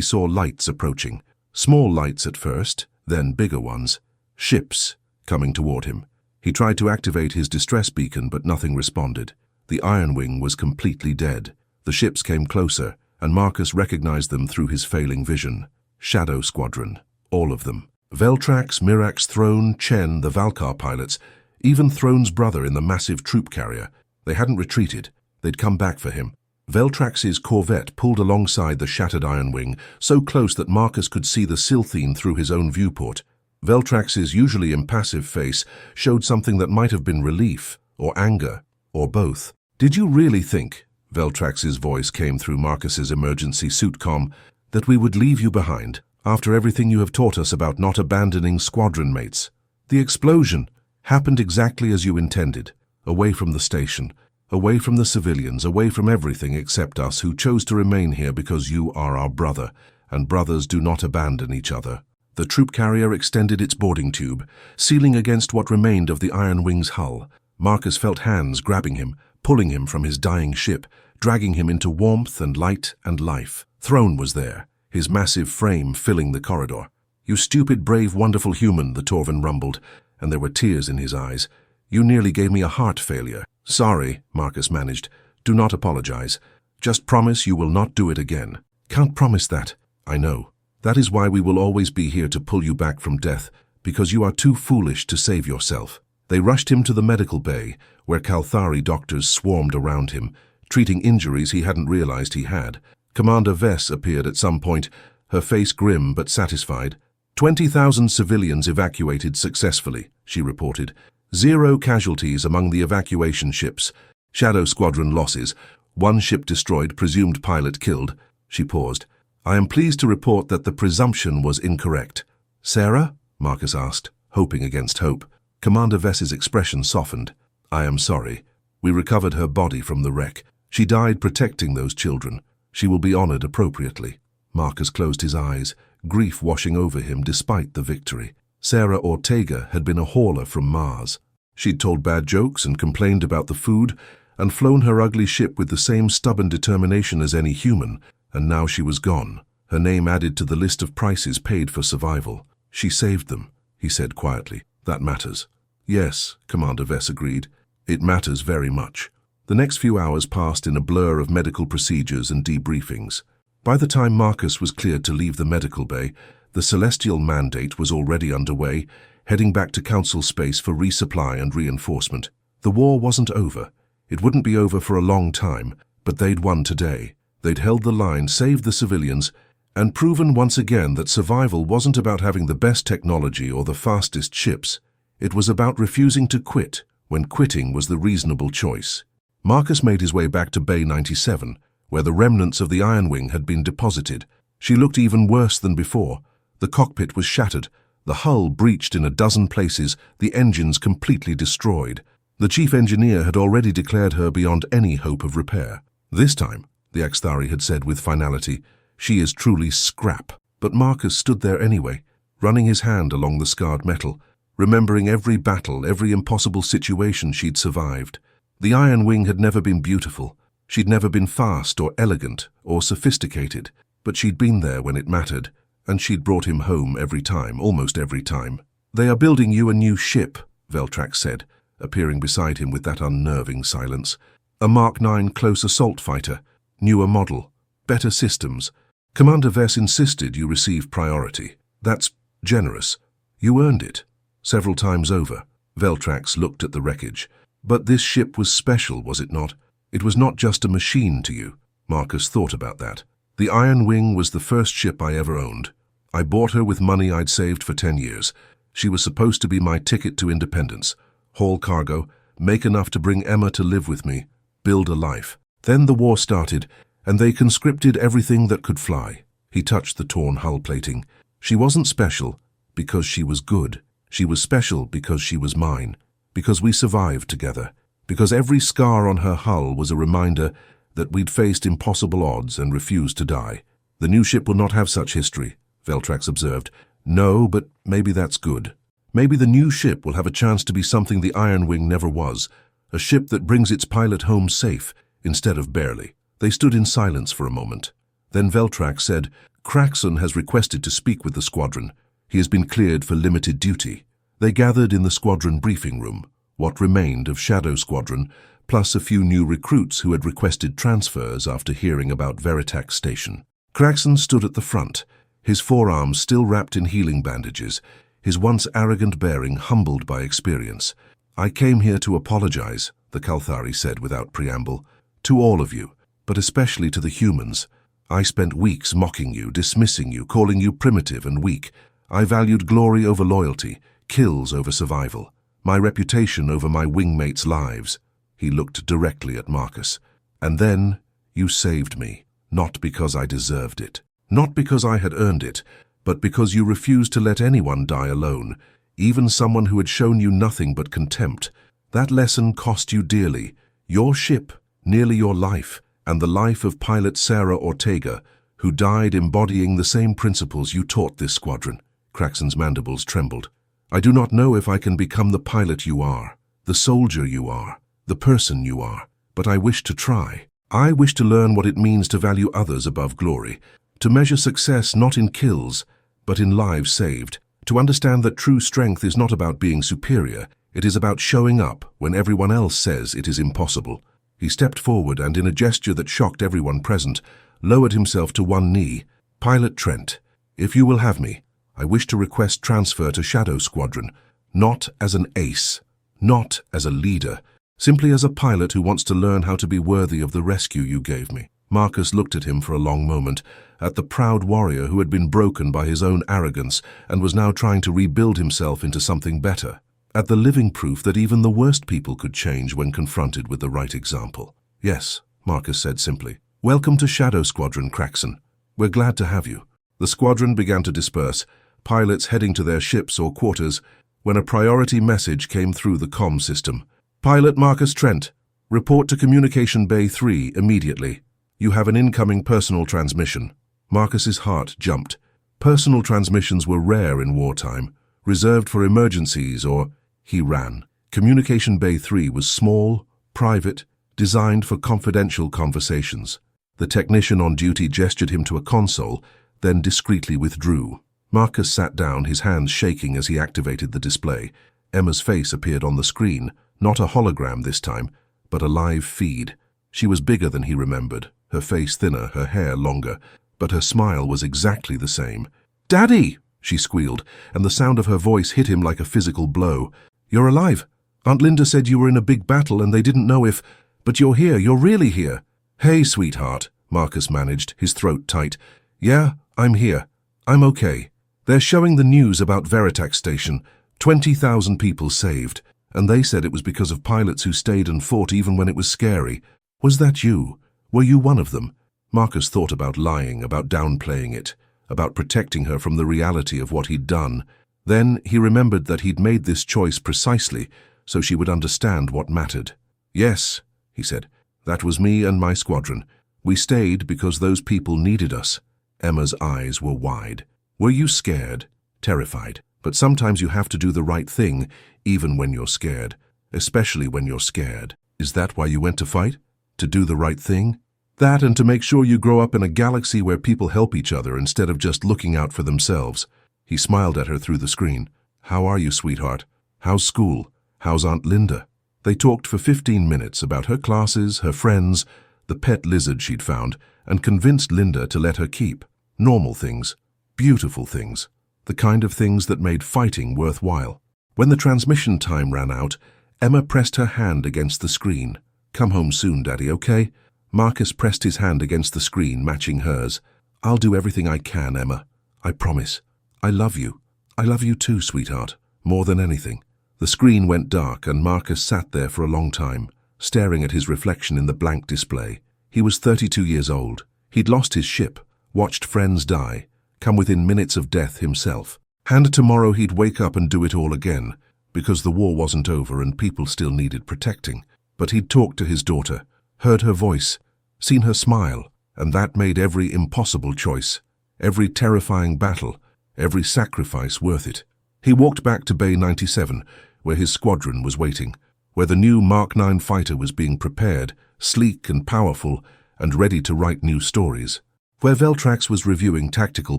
Speaker 1: saw lights approaching. Small lights at first, then bigger ones. Ships coming toward him. He tried to activate his distress beacon, but nothing responded. The Ironwing was completely dead. The ships came closer, and Marcus recognized them through his failing vision. Shadow Squadron. All of them. Veltrax, Mirax, Throne, Chen, the Valkar pilots, even Throne's brother in the massive troop carrier. They hadn't retreated. They'd come back for him. Veltrax's corvette pulled alongside the shattered Ironwing, so close that Marcus could see the Silthene through his own viewport. Veltrax's usually impassive face showed something that might have been relief, or anger, or both. "Did you really think," Veltrax's voice came through Marcus's emergency suit comm, "that we would leave you behind, after everything you have taught us about not abandoning squadron mates? The explosion happened exactly as you intended, away from the station, away from the civilians, away from everything except us who chose to remain here because you are our brother, and brothers do not abandon each other." The troop carrier extended its boarding tube, sealing against what remained of the Ironwing's hull. Marcus felt hands grabbing him, pulling him from his dying ship, dragging him into warmth and light and life. Throne was there, his massive frame filling the corridor. "You stupid, brave, wonderful human," the Torvan rumbled, and there were tears in his eyes. "You nearly gave me a heart failure." "Sorry," Marcus managed. "Do not apologize. Just promise you will not do it again." "Can't promise that." "I know. That is why we will always be here to pull you back from death, because you are too foolish to save yourself." They rushed him to the medical bay, where Kalthari doctors swarmed around him, treating injuries he hadn't realized he had. Commander Vess appeared at some point, her face grim but satisfied. 20,000 civilians evacuated successfully, she reported. 0 casualties among the evacuation ships. Shadow Squadron losses. 1 ship destroyed, presumed pilot killed. She paused. "I am pleased to report that the presumption was incorrect." "Sarah?" Marcus asked, hoping against hope. Commander Vess's expression softened. "I am sorry. We recovered her body from the wreck. She died protecting those children. She will be honored appropriately." Marcus closed his eyes, grief washing over him despite the victory. Sarah Ortega had been a hauler from Mars. She'd told bad jokes and complained about the food, and flown her ugly ship with the same stubborn determination as any human, and now she was gone, her name added to the list of prices paid for survival. "She saved them," he said quietly. "That matters." "Yes," Commander Vess agreed. "It matters very much." The next few hours passed in a blur of medical procedures and debriefings. By the time Marcus was cleared to leave the medical bay, the Celestial Mandate was already underway, heading back to Council space for resupply and reinforcement. The war wasn't over. It wouldn't be over for a long time, but they'd won today. They'd held the line, saved the civilians, and proven once again that survival wasn't about having the best technology or the fastest ships. It was about refusing to quit when quitting was the reasonable choice. Marcus made his way back to Bay 97, where the remnants of the Ironwing had been deposited. She looked even worse than before. The cockpit was shattered, the hull breached in a dozen places, the engines completely destroyed. The chief engineer had already declared her beyond any hope of repair. "This time," the Axthari had said with finality, "she is truly scrap." But Marcus stood there anyway, running his hand along the scarred metal, remembering every battle, every impossible situation she'd survived. The Ironwing had never been beautiful. She'd never been fast or elegant or sophisticated, but she'd been there when it mattered, and she'd brought him home every time, almost every time. "They are building you a new ship," Veltrax said, appearing beside him with that unnerving silence. "A Mark 9 close assault fighter, newer model, better systems. Commander Vess insisted you receive priority. That's generous. You earned it. Several times over." Veltrax looked at the wreckage. "But this ship was special, was it not? It was not just a machine to you." Marcus thought about that. "The Ironwing was the first ship I ever owned. I bought her with money I'd saved for 10 years. She was supposed to be my ticket to independence. Haul cargo, make enough to bring Emma to live with me, build a life. Then the war started, and they conscripted everything that could fly. He touched the torn hull plating. She wasn't special because she was good. She was special because she was mine. Because we survived together. Because every scar on her hull was a reminder that we'd faced impossible odds and refused to die. The new ship will not have such history, Veltrax observed. No, but maybe that's good. Maybe the new ship will have a chance to be something the Ironwing never was. A ship that brings its pilot home safe, instead of barely. They stood in silence for a moment. Then Veltrax said, Craxon has requested to speak with the squadron. He has been cleared for limited duty. They gathered in the squadron briefing room, what remained of Shadow Squadron, plus a few new recruits who had requested transfers after hearing about Veritax Station. Craxon stood at the front, his forearms still wrapped in healing bandages, his once arrogant bearing humbled by experience. I came here to apologize, the Kalthari said without preamble, to all of you, but especially to the humans. I spent weeks mocking you, dismissing you, calling you primitive and weak. I valued glory over loyalty, kills over survival, my reputation over my wingmates' lives. He looked directly at Marcus. And then you saved me, not because I deserved it, not because I had earned it, but because you refused to let anyone die alone, even someone who had shown you nothing but contempt. That lesson cost you dearly, your ship, nearly your life, and the life of pilot Sarah Ortega, who died embodying the same principles you taught this squadron. Craxon's mandibles trembled. I do not know if I can become the pilot you are, the soldier you are, the person you are, but I wish to try. I wish to learn what it means to value others above glory, to measure success not in kills, but in lives saved, to understand that true strength is not about being superior, it is about showing up when everyone else says it is impossible. He stepped forward and, in a gesture that shocked everyone present, lowered himself to one knee. Pilot Trent, if you will have me, I wish to request transfer to Shadow Squadron, not as an ace, not as a leader, simply as a pilot who wants to learn how to be worthy of the rescue you gave me. Marcus looked at him for a long moment, at the proud warrior who had been broken by his own arrogance and was now trying to rebuild himself into something better, at the living proof that even the worst people could change when confronted with the right example. Yes, Marcus said simply. Welcome to Shadow Squadron, Craxon. We're glad to have you. The squadron began to disperse, pilots heading to their ships or quarters, when a priority message came through the comm system. Pilot Marcus Trent, report to Communication Bay 3 immediately. You have an incoming personal transmission. Marcus's heart jumped. Personal transmissions were rare in wartime, reserved for emergencies or... He ran. Communication Bay 3 was small, private, designed for confidential conversations. The technician on duty gestured him to a console, then discreetly withdrew. Marcus sat down, his hands shaking as he activated the display. Emma's face appeared on the screen, not a hologram this time, but a live feed. She was bigger than he remembered, her face thinner, her hair longer, but her smile was exactly the same. "Daddy!" she squealed, and the sound of her voice hit him like a physical blow. "You're alive. Aunt Linda said you were in a big battle and they didn't know if... But you're here, you're really here." "Hey, sweetheart," Marcus managed, his throat tight. "Yeah, I'm here. I'm okay. They're showing the news about Veritax Station. 20,000 people saved. And they said it was because of pilots who stayed and fought even when it was scary. Was that you? Were you one of them?" Marcus thought about lying, about downplaying it, about protecting her from the reality of what he'd done. Then he remembered that he'd made this choice precisely so she would understand what mattered. "Yes," he said, "that was me and my squadron. We stayed because those people needed us." Emma's eyes were wide. "Were you scared?" "Terrified. But sometimes you have to do the right thing, even when you're scared. Especially when you're scared." "Is that why you went to fight? To do the right thing?" "That and to make sure you grow up in a galaxy where people help each other instead of just looking out for themselves." He smiled at her through the screen. "How are you, sweetheart? How's school? How's Aunt Linda?" They talked for 15 minutes about her classes, her friends, the pet lizard she'd found, and convinced Linda to let her keep. Normal things. Beautiful things. The kind of things that made fighting worthwhile. When the transmission time ran out, Emma pressed her hand against the screen. "Come home soon, Daddy, okay?" Marcus pressed his hand against the screen, matching hers. "I'll do everything I can, Emma. I promise. I love you. I love you too, sweetheart. More than anything." The screen went dark and Marcus sat there for a long time, staring at his reflection in the blank display. He was 32 years old. He'd lost his ship, watched friends die, come within minutes of death himself. And tomorrow he'd wake up and do it all again, because the war wasn't over and people still needed protecting. But he'd talked to his daughter, heard her voice, seen her smile, and that made every impossible choice, every terrifying battle, every sacrifice worth it. He walked back to Bay 97, where his squadron was waiting, where the new Mark 9 fighter was being prepared, sleek and powerful, and ready to write new stories. Where Veltrax was reviewing tactical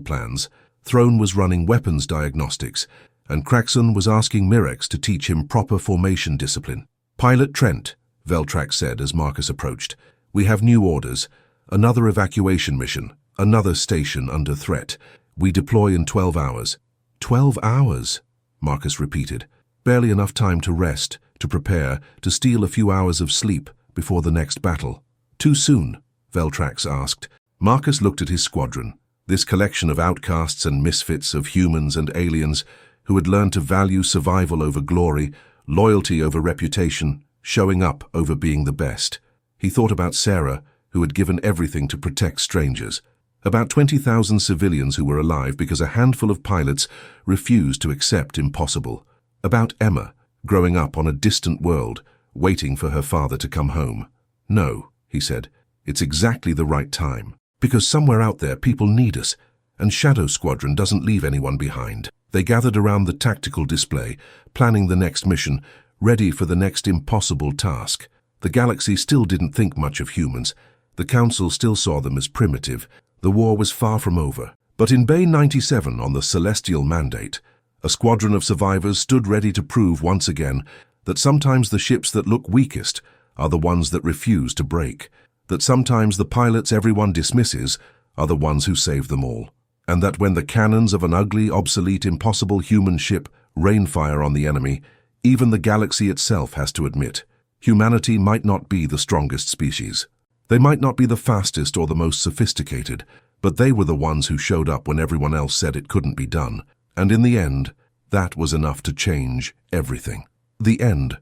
Speaker 1: plans, Throne was running weapons diagnostics, and Kraxon was asking Mirex to teach him proper formation discipline. "Pilot Trent," Veltrax said as Marcus approached, "we have new orders. Another evacuation mission, another station under threat. We deploy in 12 hours. 12 hours, Marcus repeated. Barely enough time to rest, to prepare, to steal a few hours of sleep before the next battle. Too soon, Veltrax asked. Marcus looked at his squadron, this collection of outcasts and misfits of humans and aliens who had learned to value survival over glory, loyalty over reputation, showing up over being the best. He thought about Sarah, who had given everything to protect strangers. About 20,000 civilians who were alive because a handful of pilots refused to accept impossible. About Emma, growing up on a distant world, waiting for her father to come home. "No," he said, "it's exactly the right time. Because somewhere out there people need us, and Shadow Squadron doesn't leave anyone behind." They gathered around the tactical display, planning the next mission, ready for the next impossible task. The galaxy still didn't think much of humans. The Council still saw them as primitive. The war was far from over. But in Bay 97 on the Celestial Mandate, a squadron of survivors stood ready to prove once again that sometimes the ships that look weakest are the ones that refuse to break, that sometimes the pilots everyone dismisses are the ones who save them all, and that when the cannons of an ugly, obsolete, impossible human ship rain fire on the enemy, even the galaxy itself has to admit, humanity might not be the strongest species. They might not be the fastest or the most sophisticated, but they were the ones who showed up when everyone else said it couldn't be done. And in the end, that was enough to change everything. The end